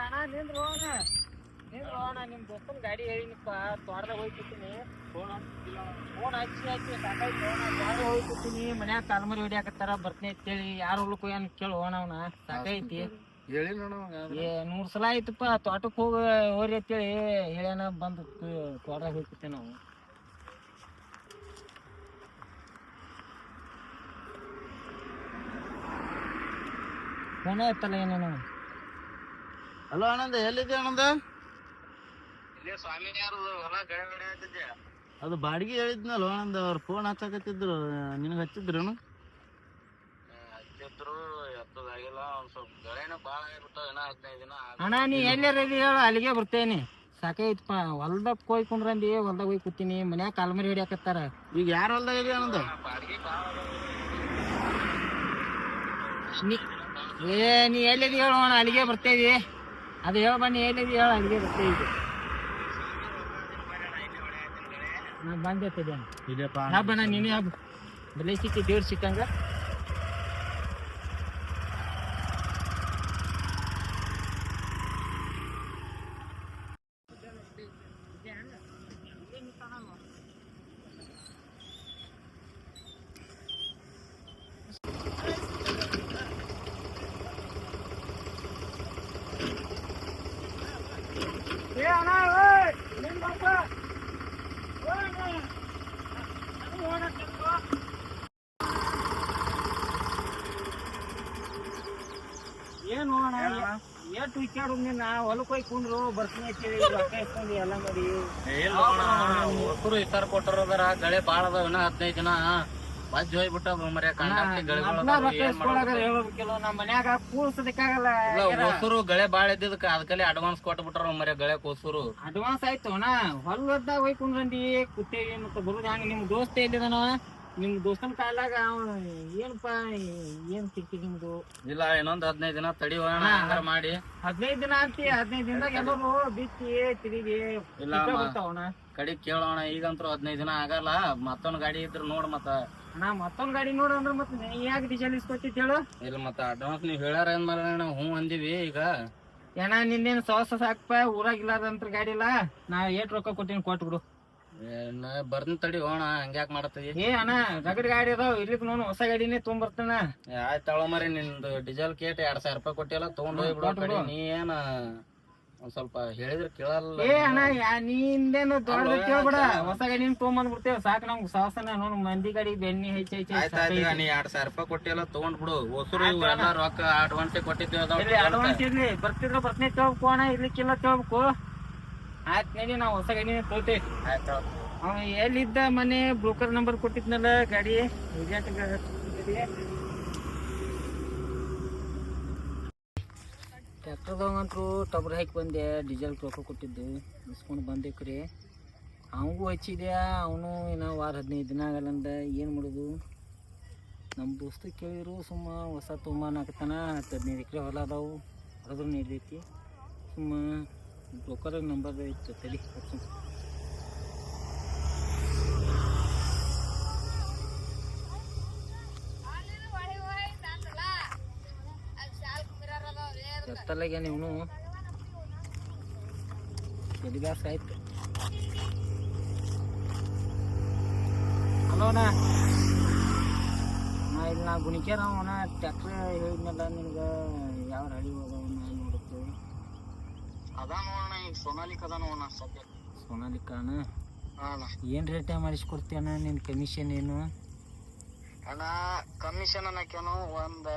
ಅಣ್ಣ ನಿಂದ್ರು ಅಣ್ಣ ನಿಮ್ಮ ದೋಸ್ತನ ಗಾಡಿ ಹೇಳಿನಪ್ಪ ತೋಟದಾಗ ಹೋಗ್ತಿರ್ತೀನಿ ಫೋನ್ ಹಚ್ಚಿ ಸಾಕಾಯ್ತು ತೋಟದಾಗ ಹೋಗ್ತಿರ್ತೀನಿ ಮನ್ಯಾಗ ಕಾಲ್ಮರಿ ಹೊಡಿಯಾಕತ್ತಾರ ಬರ್ತೀನಿ ಅಂತೇಳಿ ಯಾರು ಹೋಗ್ಲಿಕ್ಕೆ ಏನು ಕೇಳು ಅವನ ಸಾಕೈತಿ ಹೇಳಿ ನೋಡ 100 ಸಲ ಆಯ್ತಪ್ಪ ತೋಟಕ್ಕೆ ಹೋಗ್ರಿ ಅಂತೇಳಿ ಹೇಳ್ಯಾನ ಬಂದು ತೋಟದಾಗ ಹೋಗ್ತಿರ್ತೀವಿ ನಾವು ಫೋನ್ ಆಯ್ತಲ್ಲ ಏನೇನು ಹಲೋ ಆನಂದ ಎಲ್ಲಿದ್ದೆ ಆನಂದ ಸ್ವಾಮಿ ಹೊಲ ಗಡೆ ಅದು ಬಾಡಿಗೆ ಹೇಳಿದ್ನಲ್ಲ ಆನಂದ ಅವ್ರು ಫೋನ್ ಹಚ್ಚಾಕತ್ತಿದ್ರು ನಿನಗೆ ಹಚ್ಚಿದ್ರು ಹಚ್ಚಿದ್ರು ಎತ್ತದಾಗಿಲ್ಲ ಒಂದ್ ಸ್ವಲ್ಪ ಗಳೆನ ಬಾಳ ಆಗ್ಬಿಟ್ಟ 15 ದಿನ ಅಣ್ಣ ನೀ ಎಲ್ಲಾರ ಹೇಳು ಅಲ್ಲಿಗೆ ಬರ್ತೇನಿ ಸಾಕೈತಪ್ಪ ಹೊಲ್ದಾಗ ಹೋಯ್ಕೊಂಡ್ರಂದಿ ಹೊಲ್ದಾಗ ಹೋಗಿ ಕೂತೀನಿ ಮನ್ಯಾಗ ಕಾಲ್ಮರಿ ಹಿಡಿಯಾಕತ್ತಾರ ಈಗ ಯಾರು ಹೊಲ್ದಾಗ ಇದೆ ಆನಂದ ಬಾಡಿಗೆ ಬಾಳ ನೀ ಎಲ್ಲಿದೆ ಹೇಳು ಅಣ್ಣ ಅಲ್ಲಿಗೆ ಬರ್ತೇವಿ ಅದು ಹೇಳ ಬನ್ನಿ ಎಲ್ಲಿದೆ ಹೇಳು ಅಲ್ಲಿಗೆ ಬರ್ತೇವಿ ನಾ ಬಂದಿದ್ದೇನೆ ಹಬ್ಬಣ್ಣ ನೀನೇ ಹಬ್ಬ ಬೆಲೆ ಸಿಕ್ಕಿ ದೇವ್ರು ಸಿಕ್ಕಂಗ ಏನು ಅಣ್ಣ ಎಷ್ಟು ವಿಚಾರ ನಿನ್ನ ಹೊಲಕ್ಕೆ ಹೋಗಿ ಕುಂದ್ರು ಬರ್ತೀನಿ ಅಂತೇಳಿ ರೊಕ್ಕ ಇಸ್ಕೊಂಡು ಎಲ್ಲ ಮಾಡಿ ಹೊಸರು ವಿಚಾರ ಕೊಟ್ಟರ ಗಳೆ ಬಾಳ ಅದಾವ 15 ದಿನ ಬಜ್ಜಿ ಹೋಗ್ಬಿಟ್ಟ ಮರ್ಯ ರೊಕ್ಕ ಇಸ್ಕೊಳಾಗ ಹೇಳ್ಬೇಕಿಲ್ಲ ನಮ್ಮ ಮನ್ಯಾಗ ಕೂಡ್ಸೋದಕ್ಕಾಗಲ್ಲ ಹೊಸರು ಗಳೆ ಬಾಳ ಇದ್ದಿದ್ದಕ್ಕ ಅದಕ್ಕಲ್ಲಿ ಅಡ್ವಾನ್ಸ್ ಕೊಟ್ಬಿಟ್ರ ಮರ್ಯ ಗಳೆ ಕೂಸರು ಅಡ್ವಾನ್ಸ್ ಆಯ್ತು ಅಣ್ಣ ಹೊಲದಾಗ ಹೋಗಿ ಕುಂದ್ರಂದಿ ಕೂತೇವಿ ಮತ್ತೆ ಬರುದು ಹಂಗ ನಿಮ್ ದೋಸ್ತ ಎಲ್ಲಿದಾನ ನಿಮ್ ದೋಸ್ತನ ಕಾಲಾಗ ಏನಪ್ಪಾ ಏನ್ ಸಿಕ್ತಿ ನಿಮ್ದು ಇಲ್ಲ ಇನ್ನೊಂದ್ 15 ದಿನ ತಡಿ ಹೋಗೋಣ ಮಾಡಿ 15 ದಿನ ಅಂತಿ 15 ದಿನದಾಗ ಎಲ್ಲರೂ ಬಿತ್ತಿ ತಿರುಗಿ ಇಲ್ಲ ಕಡಿ ಕೇಳೋಣ ಈಗಂತೂ 15 ದಿನ ಆಗಲ್ಲ ಮತ್ತೊಂದ್ ಗಾಡಿ ಇದ್ರ ನೋಡ್ ಮತ್ತ ಅಣ್ಣ ಮತ್ತೊಂದ್ ಗಾಡಿ ನೋಡು ಅಂದ್ರ ಮತ್ತ ಯಾಕೆ ಡೀಸೆಲ್ ಇಸ್ಕೊತಿತ್ ಹೇಳು ಇಲ್ಲ ಮತ್ತ ಅಡ್ವಾನ್ಸ್ ನೀವ್ ಹೇಳ್ಯಾರ ಏನ್ ಮಾಡ ನಾವು ಹ್ಞೂ ಅಂದಿವಿ ಈಗ ಏನ ನಿನ್ನೇನ್ ಸಾವಸ ಸಾಕಪ್ಪ ಊರಾಗ ಇಲ್ಲದಂತ್ರ ಗಾಡಿ ಇಲ್ಲ ನಾ ಏಟ್ ರೊಕ್ಕ ಕೊಟ್ಟಿನಿ ಕೊಟ್ಬಿಡು ಬರ್ತೀನಿ ತಡಿ ಹೋಣ ಹಂಗ್ಯಾಕ್ ಮಾಡತ್ತಿ ಏ ಅಣ್ಣ ರಗಡ್ ಗಾಡಿ ಅದಾವ ಇರ್ಲಿಕ್ ನೋಡು ಹೊಸ ಗಾಡಿನೇ ತೊಗೊಂಬರ್ತಾನ ಆಯ್ತು ತಗೊಳ ಮರಿ ನಿಂದು ಡೀಸೆಲ್ ಕೇಟ್ 2000 ರೂಪಾಯಿ ಕೊಟ್ಟಿಲ್ಲ ತಗೊಂಡ್ ಹೋಗ್ಬಿಡು ನೀ ಏನ ಒಂದ್ ಸ್ವಲ್ಪ ಹೇಳಿದ್ರೆ ಕೇಳಲ್ಲ ಏ ಅಣ್ಣ ನೀಂದೇನು ದೊಡ್ಡ ಕೇಳ್ಬೇಡ ಹೊಸ ಗಾಡಿ ತೊಗೊಂಬಂದ್ಬಿಡ್ತೇವ ಸಾಕು ನಮ್ಗೆ ಸಾವಸನ ನೋಡು ಮಂದಿ ಗಾಡಿ ಬೆಣ್ಣಿ ಹೆಚ್ಚಿ ನೀ 2000 ರೂಪಾಯಿ ಕೊಟ್ಟಿಲ್ಲ ತಗೊಂಡ್ ಬಿಡು ಹೊಸರು ಎಲ್ಲ ರೊಕ್ಕ ಅಡ್ವಾನ್ಸ್ ಕೊಟ್ಟಿದ್ದೇವೆ ಅಡ್ವಾನ್ಸ್ ಇರ್ಲಿ ಬರ್ತಿದ್ರ ಬರ್ತನೇ ತಗೋಬೇಕು ಅಣ್ಣ ಇರ್ಲಿಕ್ಕಿಲ್ಲ ತಗೋಬೇಕು ಆಯ್ತು ನಡಿ ನಾವು ಹೊಸ ಗಾಡಿನೇ ತಗೋತೇವೆ ಅವ ಎಲ್ಲಿದ್ದ ಮನೆ ಬ್ರೋಕರ್ ನಂಬರ್ ಕೊಟ್ಟಿದ್ನಲ್ಲ ಗಾಡಿ ಟ್ರ್ಯಾಕ್ಟರ್ದಾಗಂತೂ ಟಬರ್ ಹಾಕಿ ಬಂದೆ ಡೀಸೆಲ್ ರೊಕ್ಕ ಕೊಟ್ಟಿದ್ದು ಇಸ್ಕೊಂಡು ಬಂದೆ ಕರೆ ಅವನಿಗೂ ಹಚ್ಚಿದೆ ಅವನು ಇನ್ನೂ ವಾರ 15 ದಿನ ಆಗಲ್ಲಂದ ಏನು ಮಾಡೋದು ನಮ್ಮ ದೋಸ್ತ ಕೇಳಿದ್ರು ಸುಮ್ಮ ಹೊಸ ತೊಗೊಂಬಾನಾಕತ್ತಾನ 15 ಎಕರೆ ಹೊಲ ಅದಾವು ಹೊರದ್ರು ನೀಡೈತಿ ಸುಮ್ಮ ಬ್ರೋಕರ್ ನಂಬರ್ ಇತ್ತು ತಡಿ ಹಚ್ಚು ಎತ್ತಲಾಗ್ಯಾನ ಇವನು ಎಲ್ಲಿ ಬ್ಯಾಸ ಆಯ್ತು ಹಲೋ ಅಣ್ಣ ನಾ ಗುಣಿಕ್ಯಾರ ಅವನ ಟ್ಯಾಕ್ಟ್ರ್ ಹೇಳಿದ್ನಲ್ಲ ನಿನ್ಗೆ ಯಾವ ಗಾಡಿ ಹೋದವನ್ನ ನೋಡುತ್ತೆ ಅದ ನೋಡೋಣ ಈಗ ಸೋನಾಲಿಕ್ ಅದ ನೋಡೋಣ ಸದ್ಯ ಸೋನಾಲಿಕಾನ ಏನು ರೇಟ್ ಮಾಡಿಸ್ಕೊಡ್ತೀಯಣ್ಣ ನಿನ್ನ ಕಮಿಷನ್ ಏನು ಅಣ್ಣ ಕಮಿಷನ್ ಅನ್ನಕೇನು ಒಂದ್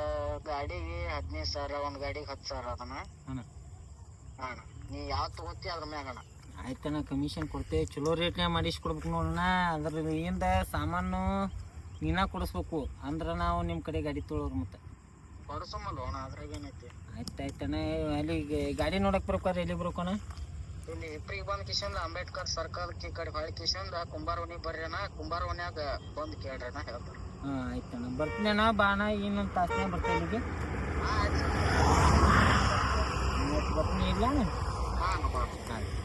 ಗಾಡಿಗೆ 15,000 ಒಂದ್ ಗಾಡಿಗೆ 10,000 ಅದನ್ನ ಅಣ್ಣ ಅಣ್ಣ ನೀ ಯಾವ್ದು ತಗೋತಿ ಅದ್ರ ಮ್ಯಾಗ ಅಣ್ಣ ಆಯ್ತಣ್ಣ ಕಮಿಷನ್ ಕೊಡ್ತೇವೆ ಚಲೋ ರೇಟ್ನಾಗ ಮಾಡಿಸ್ಕೊಡ್ಬೇಕು ನೋಡೋಣ ಅದ್ರ ಏನ್ದ ಸಾಮಾನು ನೀನ ಕೊಡಿಸ್ಬೇಕು ಅಂದ್ರೆ ನಾವು ನಿಮ್ಮ ಕಡೆ ಗಾಡಿ ತೊಳೋರು ಮತ್ತೆ ಕೊಡ್ಸಮಲ್ಲ ಅಣ್ಣ ಅದ್ರಾಗ ಏನೈತಿ ಆಯ್ತಾಯ್ತಣ್ಣ ಅಲ್ಲಿ ಗಾಡಿ ನೋಡಕ್ ಬರ್ಬೇಕಾರೆ ಎಲ್ಲಿ ಬರ್ಬೇಕಣ್ಣ ಇಲ್ಲಿ ಇಬ್ರಿಗೆ ಬಂದ್ ಕಿಶನ್ ಅಂಬೇಡ್ಕರ್ ಸರ್ಕಲ್ ಕಡೆ ಹೊಳಿ ಕಿಶನ್ ಕುಂಬಾರವನಿ ಬರ್ರಿ ಅಣ್ಣ ಕುಂಬಾರವನ್ಯಾಗ ಬಂದ್ ಕೇಳ್ರಿ ಅಣ್ಣ ಹೇಳ್ತಾರೆ ಹಾಂ ಆಯ್ತಣ್ಣ ಬರ್ತೀನಿ ಅಣ್ಣ ಬಾಣ ಇನ್ನೊಂದು ತಾಸನೇ ಬರ್ತೀನಿ ಇಲ್ಲಿಗೆ ಆಯ್ತು ಬರ್ತೀನಿ ಇಲ್ಲ ಅಣ್ಣ ಆಯ್ತು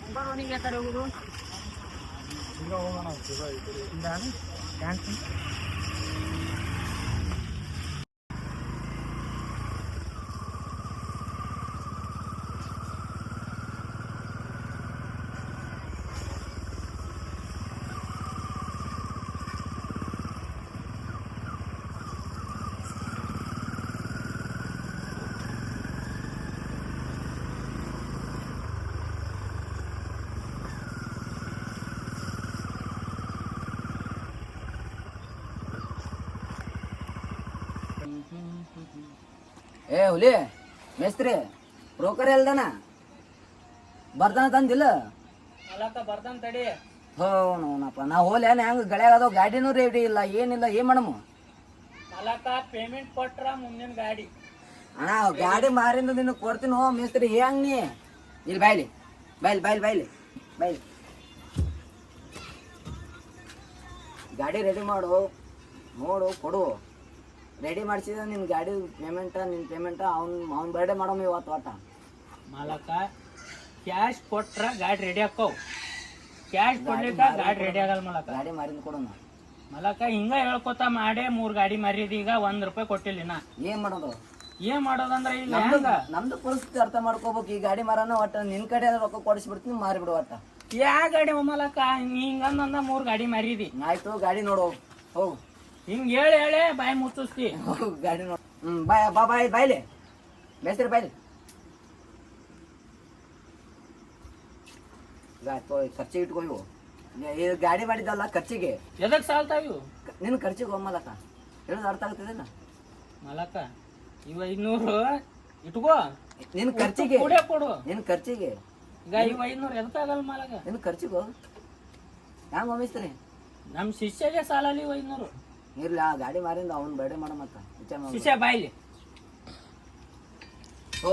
ಕುಂಬಾರವನಿಗೆ ಯಾಕಡೆ ಹೋಗುದು ಹೋಗೋಣ ಥ್ಯಾಂಕ್ಸ್ ಏ ಹುಲಿ ಮೇಸ್ತ್ರಿ ಬ್ರೋಕರ್ ಎಲ್ದನ ಬರ್ತಾನ ತಂದಿಲ್ಲ ಮಲಕ ಬರ್ತಾನ ತಡಿ. ಹೋ ನೋನಪ್ಪ ನಾ ಹೋಲ್ಯಾನ ಹೆಂಗ ಗಳ್ಯಾಗ ಅದಾವ ಗಾಡಿನೂ ರೆಡಿ ಇಲ್ಲ ಏನಿಲ್ಲ ಏನ್ ಮಾಡಮ್ಮ ಮಲಕ ಪೇಮೆಂಟ್ ಕೊಟ್ರ ಮುಂದಿನ ಗಾಡಿ. ಅಣ್ಣ ಗಾಡಿ ಮಾರಿಂದ ನಿನಗೆ ಕೊಡ್ತೀನಿ ಹೋ ಮೇಸ್ತ್ರಿ ಹೆಂಗ್ ನೀ ಇಲ್ಲಿ ಬಾಯ್ಲಿ ಬಾಯ್ಲಿ ಬಾಯ್ಲಿ ಬಾಯ್ಲಿ ಬಾಯ್ಲಿ ಗಾಡಿ ರೆಡಿ ಮಾಡು ನೋಡು ಕೊಡು ರೆಡಿ ಮಾಡಿಸಿದ ನಿನ್ನ ಗಾಡಿ ನಿನ್ನ ಪೇಮೆಂಟ ಅವ್ನ ಬರ್ಡೇ ಮಾಡಮ್ಮ ಇವತ್ತು ಒಟ್ಟ ಮಲಕ ಕ್ಯಾಶ್ ಕೊಟ್ರ ಗಾಡಿ ರೆಡಿ ಹಾಕವ್. ಕ್ಯಾಶ್ ಕೊಡ್ಲಿಕ್ಕ ಗಾಡಿ ರೆಡಿ ಆಗಲ್ಲ ಮಲಕ. ಗಾಡಿ ಮಾರಿಂದ ಕೊಡೋಣ ಮಲಕ ಹಿಂಗ ಹೇಳ್ಕೊತ ಮಾಡೇ 3 ಗಾಡಿ ಮಾರಿದ ಈಗ 1 ರೂಪಾಯಿ ಕೊಟ್ಟಿಲ್ಲ ನಾ. ಏನ್ ಮಾಡೋದು ಏನ್ ಮಾಡೋದಂದ್ರ ಈಗ ನಮ್ದು ಪರಿಸ್ಥಿತಿ ಅರ್ಥ ಮಾಡ್ಕೋಬೇಕು. ಈ ಗಾಡಿ ಮಾರನ ಒಟ್ಟ ನಿನ್ ಕಡೆ ರೊಕ್ಕ ಕೊಡಿಸ್ಬಿಡ್ತೀನಿ ಮಾರಿಬಿಡು ಒಟ್ಟ. ಯಾ ಗಾಡಿ ಮಲಕ ಹಿಂಗಂದ 3 ಗಾಡಿ ಮಾರಿದಿ. ಆಯ್ತು ಗಾಡಿ ನೋಡು ಹೋಗು ಹಿಂಗ್ ಹೇಳಿ ಬಾಯಿ ಮುಚ್ಚಿಸ್ತಿ. ಹೋಗು ಗಾಡಿ ನೋಡು. ಬಾಯ್ ಬಾ ಬಾಯ್ ಬಾಯ್ಲಿ ಬೇಸ್ರಿ ಬಾಯ್ಲಿ ಖರ್ಚಿಗೆ ಇಟ್ಕೊ ಇವು ಇದು ಗಾಡಿ ಮಾಡಿದ್ದಲ್ಲ ಖರ್ಚಿಗೆ ಎದಕ್ ಸಾಲ್ತಾವ್ ನಿನ್ ಖರ್ಚಿಗೆ ಹೋಗಲ್ಲಕ್ಕ ಹೇಳೋದು ಅರ್ಥ ಆಗ್ತದೇನ ಮಲಕ ಇವ 500 ಇಟ್ಕೋ ನಿನ್ ಖರ್ಚಿಗೆ ಕೊಡು. ನಿನ್ ಖರ್ಚಿಗೆ ಈಗ ಇವ 500 ಎದಕ್ಕಾಗಲ್ಲ ಮಲಕ. ನಿನ್ ಖರ್ಚಿಗೆ ಹೋಗು ಹೆಂಗ್ ಹೋಮಿಸ್ತೀರಿ ನಮ್ ಶಿಷ್ಯಗೆ ಸಾಲಲ್ಲಿ 500 ಇರ್ಲಿ ಆ ಗಾಡಿ ಮಾರಿಂದ ಅವ್ನ ಬರ್ಡೇ ಮಾಡ ಮತ್ತ ವಿಚಾರ ಮಾಡಿ ಶಿಷ್ಯ ಬಾಯ್ಲಿ. ಓ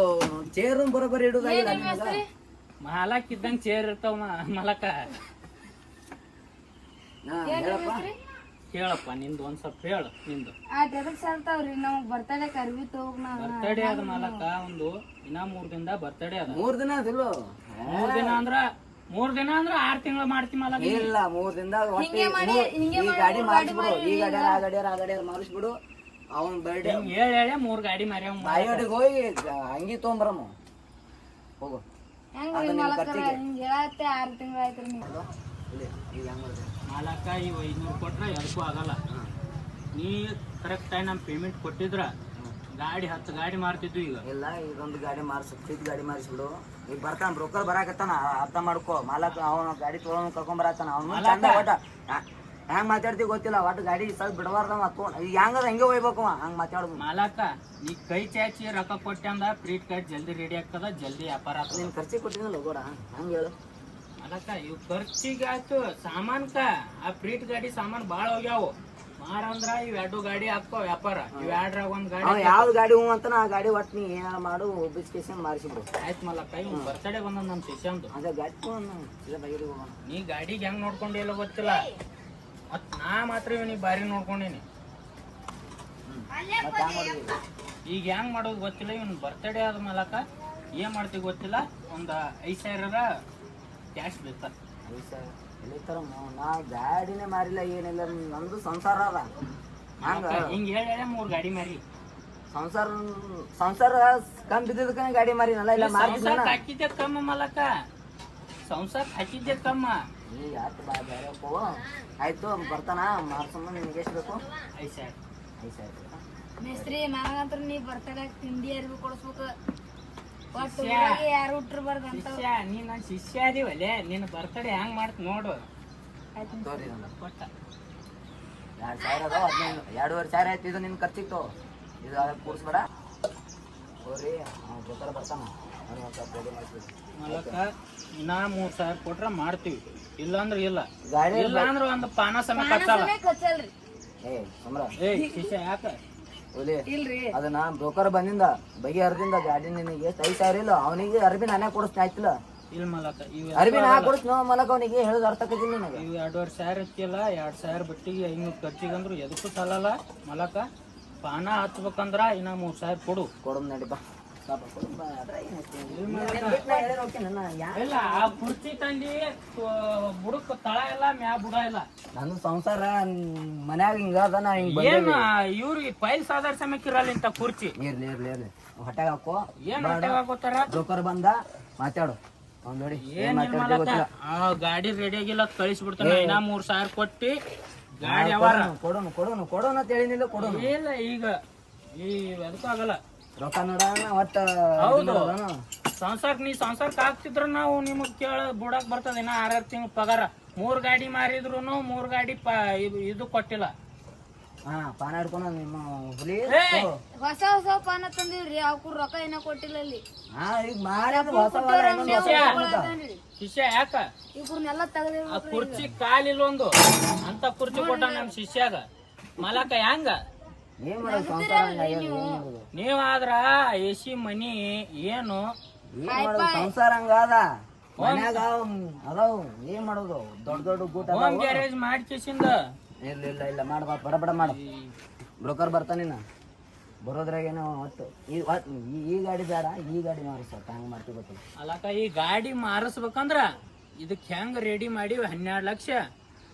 ಚೇರ್ ಬರೋಬ್ಬರಿ ಇಡುದಾಗಿಲ್ಲ ಮಾಲಕ್ ಇದ್ದಂಗ ಚೇರ್ ಇರ್ತಾವ ಮಲಕ. ಹೇಳಪ್ಪ ಹೇಳಪ್ಪ ನಿಂದು ಒಂದ್ ಸ್ವಲ್ಪ ಹೇಳು ನಿಂದು. ಸಾಲ್ತಾವ್ರಿ ನಮಗ್ ಬರ್ತಡೇ ಕರ್ವಿ ತಗೋಗ್ ಬರ್ತಡೇ ಅದ ಮಲಕ ಒಂದು ಇನ್ನ 3 ದಿನದ ಬರ್ತಡೇ ಅದ. 3 ದಿನ ಅದಿಲ್ಲ 3 ದಿನ ಅಂದ್ರ 6 ತಿಂಗಳು ಮಾಡ್ತಿ ಮಲಕ. ಇಲ್ಲ 3 ದಿನದಾಗ ಈ ಗಾಡಿ ಮಾಡಿಸ್ಬಿಡು ಈ ಗಾಡಿಯಾರ ಮಾಡಿಸ್ಬಿಡು ಅವನ್ ಬರ್ಡೇ ಹೇಳಿ 3 ಗಾಡಿ ಮಾರ್ಯಾವ. ಬಾಯೋಡಿಗೆ ಹೋಗಿ ಅಂಗಿ ತೊಗೊಂಬರಮ್ಮ ಹೋಗು ಹಿಂಗ್ ಹೇಳತ್ತೆ 6 ತಿಂಗಳು ಆಯ್ತ್ರಿ ನೀವು ಮಾಲಕ ಇವ್ 500 ಕೊಟ್ರ ಎದಕ್ಕೂ ಆಗಲ್ಲ. ನೀ ಕರೆಕ್ಟ್ ಟೈಮ್ ನಮ್ ಪೇಮೆಂಟ್ ಕೊಟ್ಟಿದ್ರ ಗಾಡಿ 10 ಗಾಡಿ ಮಾರ್ತಿದ್ವು. ಈಗ ಇಲ್ಲ ಇದೊಂದು ಗಾಡಿ ಮಾರ್ಸಿದ್ ಗಾಡಿ ಮಾರಿಸ್ಬಿಡು. ಈಗ ಬರ್ತಾನ ಬ್ರೋಕರ್ ಬರಾಕತ್ತಾನ ಅರ್ಥ ಮಾಡ್ಕೋ. ಮಾಲಕ್ ಅವನ ಗಾಡಿ ತೊಗೊಂಡ್ ಕರ್ಕೊಂಡ್ ಬರಾಕತ್ತಾನ ಅವ್ನು ಚಂದ ಒಟ್ಟ ಹೆಂಗ್ ಮಾತಾಡ್ತೀವಿ ಗೊತ್ತಿಲ್ಲ ಒಟ್ಟು ಗಾಡಿ ಸ್ವಲ್ಪ ಬಿಡಬಾರ್ದ ತೊಗೊಂಡ್ ಈಗ ಹೆಂಗದ ಹಂಗೆ ಹೋಗ್ಬೇಕು ಹಂಗ್ ಮಾತಾಡುದು. ಮಾಲಕ ನೀ ಕೈ ಚಾಚಿ ರೊಕ್ಕ ಕೊಟ್ಟೆ ಅಂದ ಪ್ರೀಟ್ ಕಾರ್ಡ್ ಜಲ್ದಿ ರೆಡಿ ಆಗ್ತದ ಜಲ್ದಿ ವ್ಯಾಪಾರ ಆಗ್ತದ. ನೀನ್ ಖರ್ಚಿಗೆ ಕೊಟ್ಟಿದ್ನಲ್ಲ ಗೋಡ ಹಂಗ ಹೇಳು. ಮಾಲಕ ಇವ್ ಖರ್ಚಿಗೆ ಆಯ್ತು ಸಾಮಾನ್ಕ ಆ ಪ್ರೀಟ್ ಗಾಡಿ ಸಾಮಾನ್ ಬಾಳ ಹೋಗ್ಯಾವು ಮಾರಂದ್ರ ಇವ್ 2 ಗಾಡಿ ಹಾಕೋ ವ್ಯಾಪಾರ. ಇವ್ 2ರಾಗ 1 ಗಾಡಿ ಯಾವ್ದು ಗಾಡಿ ಹೂ ಅಂತ ಆ ಗಾಡಿ ಒಟ್ಟು ನೀ ಏನಾರ ಮಾಡು ಬಿಸ್ಕೇಶನ್ ಮಾರಿಸಿಬಿಡು. ಆಯ್ತು ಮಲಕ ಇವ್ ಬರ್ತಡೇ ಬಂದ ನಮ್ ಶಿಷ್ಯಂದು. ಅದೇ ಗಾಡಿ ತಗೊಂಡು ಹೋಗೋಣ. ನೀ ಗಾಡಿಗೆ ಹೆಂಗ್ ನೋಡ್ಕೊಂಡಿಲ್ಲ ಗೊತ್ತಿಲ್ಲ ಮತ್ ನಾ ಮಾತ್ರ ಇವನಿಗೆ ಬಾರಿ ನೋಡ್ಕೊಂಡೀನಿ. ಮತ್ತೆ ಹ್ಯಾಂಗ ಮಾಡಿದ್ವಿ ಈಗ ಹೆಂಗ್ ಮಾಡೋದು ಗೊತ್ತಿಲ್ಲ. ಇವನ್ ಬರ್ತಡೇ ಆದ ಮಲಕ ಏನ್ ಮಾಡ್ತೀವಿ ಗೊತ್ತಿಲ್ಲ. ಒಂದ್ 5,000 ಕ್ಯಾಶ್ ಬೇಕ. ನಾ ಗಾಡಿನೇ ಮಾರಿಲ್ಲ ಏನಿಲ್ಲ ನಮ್ದು ಸಂಸಾರ ಅದ ಹಂಗ ಹಿಂಗ್ ಹೇಳಿ 3 ಗಾಡಿ ಮಾರಿ ಸಂಸಾರ ಕಮ್ ಬಿದ್ದದಕ್ಕ ಗಾಡಿ ಮಾರಿನಲ್ಲ ಇಲ್ಲ ಸಂಸಾರ ಹಾಕಿದ್ದೆ ಕಮ್ಮ ಮಲಕ. ಸಂಸಾರ ಹಾಕಿದ್ದೆ ಕಮ್ಮ. ಆಯ್ತು ಬರ್ತಾನ ಮಾರ್ಸಮ್ಮ ನಿಮ್ಗೆ ಎಷ್ಟು ಬೇಕು? 5,000 ಮೇಸ್ತ್ರಿ ನನಗಂತ್ರ ನೀ ಬರ್ತಡೇ ತಿಂಡಿ ಅರ್ಬಿ ಕೊಡಿಸ್ಬೇಕು ಒಟ್ಟು ಯಾರು ಹುಟ್ಟಿರ್ಬಾರ್ದು ಅಂತ. ನೀ ನನ್ ಶಿಷ್ಯ ಅದೀವಲ್ಲೇ ನಿನ್ನ ಬರ್ತಡೇ ಹೆಂಗ್ ಮಾಡ್ತ ನೋಡು. ಕೊಟ್ಟ 2,000 ಅದಾವ 2,500 ಆಯ್ತು. ಇದು ನಿನ್ ಖರ್ಚಿಗೆ ತಗೋ ಇದು ಅದಕ್ಕೆ ಕೂಡಿಸ್ಬೇಡ ಹೋರಿ ಅವ್ನು ಗೊತ್ತಾರ ಬರ್ತಾನ ಮಲಕ ಇನ್ನ 3,000 ಕೊಟ್ರ ಮಾಡ್ತೀವಿ ಇಲ್ಲಾಂದ್ರ ಇಲ್ಲ. ಗಾಡಿ ಇಲ್ಲ ಅಂದ್ರ ಒಂದ್ ಪಾನ ಸಮೇತ ಕಚ್ಚಲ್ಲ. ಕಚ್ಚಲ್ರಿ ಶಿಷ್ಯ ಯಾಕ ಹುಲಿ ಇಲ್ರಿ ಅದನ್ನ ಬ್ರೋಕರ್ ಬಂದಿಂದ ಬಗೆ ಹರಿದಿಂದ ಗಾಡಿ ನಿನಗೆ ಎಷ್ಟು 5,000 ಇಲ್ಲ ಅವನಿಗೆ ಅರ್ಬಿ ನಾನೇ ಕೊಡಿಸ್ತೀನಿ ಆಯ್ತಿಲ್ಲ. ಇಲ್ಲ ಮಲಕ ಇವ್ ಅರ್ಬಿ ನಾ ಕೊಡಿಸ್ತೀನಿ ಮಲಕ ಅವನಿಗೆ ಹೇಳೋದು ಅರ್ಥ ಆಕತಿಲ್ಲ ನಿನಗೆ. ಇವ್ 2,500 ಇತ್ತಿಲ್ಲ 2,000 ಬಟ್ಟಿಗೆ 500 ಖರ್ಚಿಗಂದ್ರು ಎದಕ್ಕೂ ಸಲ್ಲಲ್ಲ ಮಲಕ. ಪಾನ ಹಚ್ಬೇಕಂದ್ರ ಇನ್ನ 3,000 ಕೊಡು. ಕೊಡಮ್ ನಡಿ ಬಾ ಇಲ್ಲ ಆ ಕುರ್ಚಿ ತಂದಿ ಬುಡಕ್ ತಳ ಇಲ್ಲ ಮ್ಯಾ ಬುಡ ಇಲ್ಲ. ನನ್ನ ಸಂಸಾರ ಮನ್ಯಾಗ ಹಿಂಗ ಅದ ಹಿಂಗ ಏನ್ ಇವ್ರಿಗೆ ಫೈಲ್ ಸಾಧಾರ ಸಮಯಕ್ಕಿರಲ್ಲ ಇಂತ ಕುರ್ಚಿ. ಇರ್ಲಿ ಇರ್ಲಿ ಇರ್ಲಿ ಹೊಟ್ಟೆಗೆ ಹಾಕೋ ಏನ್ ಹಾಕೋತಾರ ಬ್ರೋಕರ್ ಬಂದ ಮಾತಾಡು ಅವ್ನು ನೋಡಿ ಏನ್ ಗೊತ್ತಿಲ್ಲ. ಗಾಡಿ ರೆಡಿ ಆಗಿಲ್ಲ ಕಳಿಸ್ಬಿಡ್ತಾನ. ಇನ್ನ 3,000 ಕೊಟ್ಟಿ ಗಾಡಿ ಯಾವಾರ ಕೊಡೋನು ಕೊಡೋನು ಕೊಡೋಣ ಅಂತ ಹೇಳಿನಿಲ್ಲ ಕೊಡೋನು. ಇಲ್ಲ ಈಗ ಈ ಅದಕ್ಕೂ ಆಗಲ್ಲ ರೊಕ್ಕ ನೋಡೋಣ ಒಟ್ಟ ಹೌದು. ಸಂಸಾರಕ್ ನೀ ಸಂಸಾರಕ್ಕೆ ಹಾಕ್ತಿದ್ರ ನಾವು ನಿಮಗ್ ಕೇಳ ಬುಡಕ್ ಬರ್ತದ. ಇನ್ನ 6 ತಿಂಗಳು ಪಗಾರ 3 ಗಾಡಿ ಮಾರಿದ್ರು 3 ಗಾಡಿ ಇದು ಕೊಟ್ಟಿಲ್ಲ. ಹಾ ಪಾನ ಹಿಡ್ಕೊಂಡು ನಿಮ್ಮ ಹುಲಿ ಹೊಸ ಹೊಸ ಪಾನ ತಂದಿವ್ರಿ ಅವ್ಕು ರೊಕ್ಕ ಏನ ಕೊಟ್ಟಿಲ್ಲ ಅಲ್ಲಿ. ಹಾ ಈಗ ಮಾಡಿ ಶಿಷ್ಯ ಯಾಕ ಇವ್ರನ್ನೆಲ್ಲ ತೆಗ್ದಿ ಆ ಕುರ್ಚಿ ಕಾಲಿಲ್ಲ ಒಂದು ಅಂತ ಕುರ್ಚಿ ಕೊಟ್ಟ ನಮ್ ಶಿಷ್ಯಾಗ ಮಲಕ ಹೆಂಗ ಏನ್ ಮಾಡೋದು ಸಂಸಾರ ಹಂಗಾಗ್ಯದ, ಏನ್ ಮಾಡೋದು ನೀವ್ ಆದ್ರ ಎಸಿ ಮನಿ ಏನು ಏನ್ ಮಾಡೋದು ಸಂಸಾರ ಹಂಗಾದ ಮನ್ಯಾಗ ಅದಾವ ಏನ್ ಮಾಡೋದು ದೊಡ್ಡ ದೊಡ್ಡ ಗೂಟ ಹೋಮ್ ಗ್ಯಾರೇಜ್ ಮಾಡ್ಕಿಸಿಂದ ಇಲ್ಲ ಇಲ್ಲ ಇಲ್ಲ ಮಾಡ ಬಡ ಬಡ ಮಾಡು ಬ್ರೋಕರ್ ಬರ್ತಾನಿನ ಬರೋದ್ರಾಗೇನೋ ಒಟ್ಟು ಈ ಗಾಡಿ ಬೇಡ ಈ ಗಾಡಿ ಮಾರಿಸ ಹಂಗ ಮಾಡ್ತೀವಿ ಗೊತ್ತಿಲ್ಲ. ಅಲ್ಲಕ ಈ ಗಾಡಿ ಮಾರಿಸ್ಬೇಕಂದ್ರ ಇದಕ್ ಹೆಂಗ್ ರೆಡಿ ಮಾಡಿ 12 ಲಕ್ಷ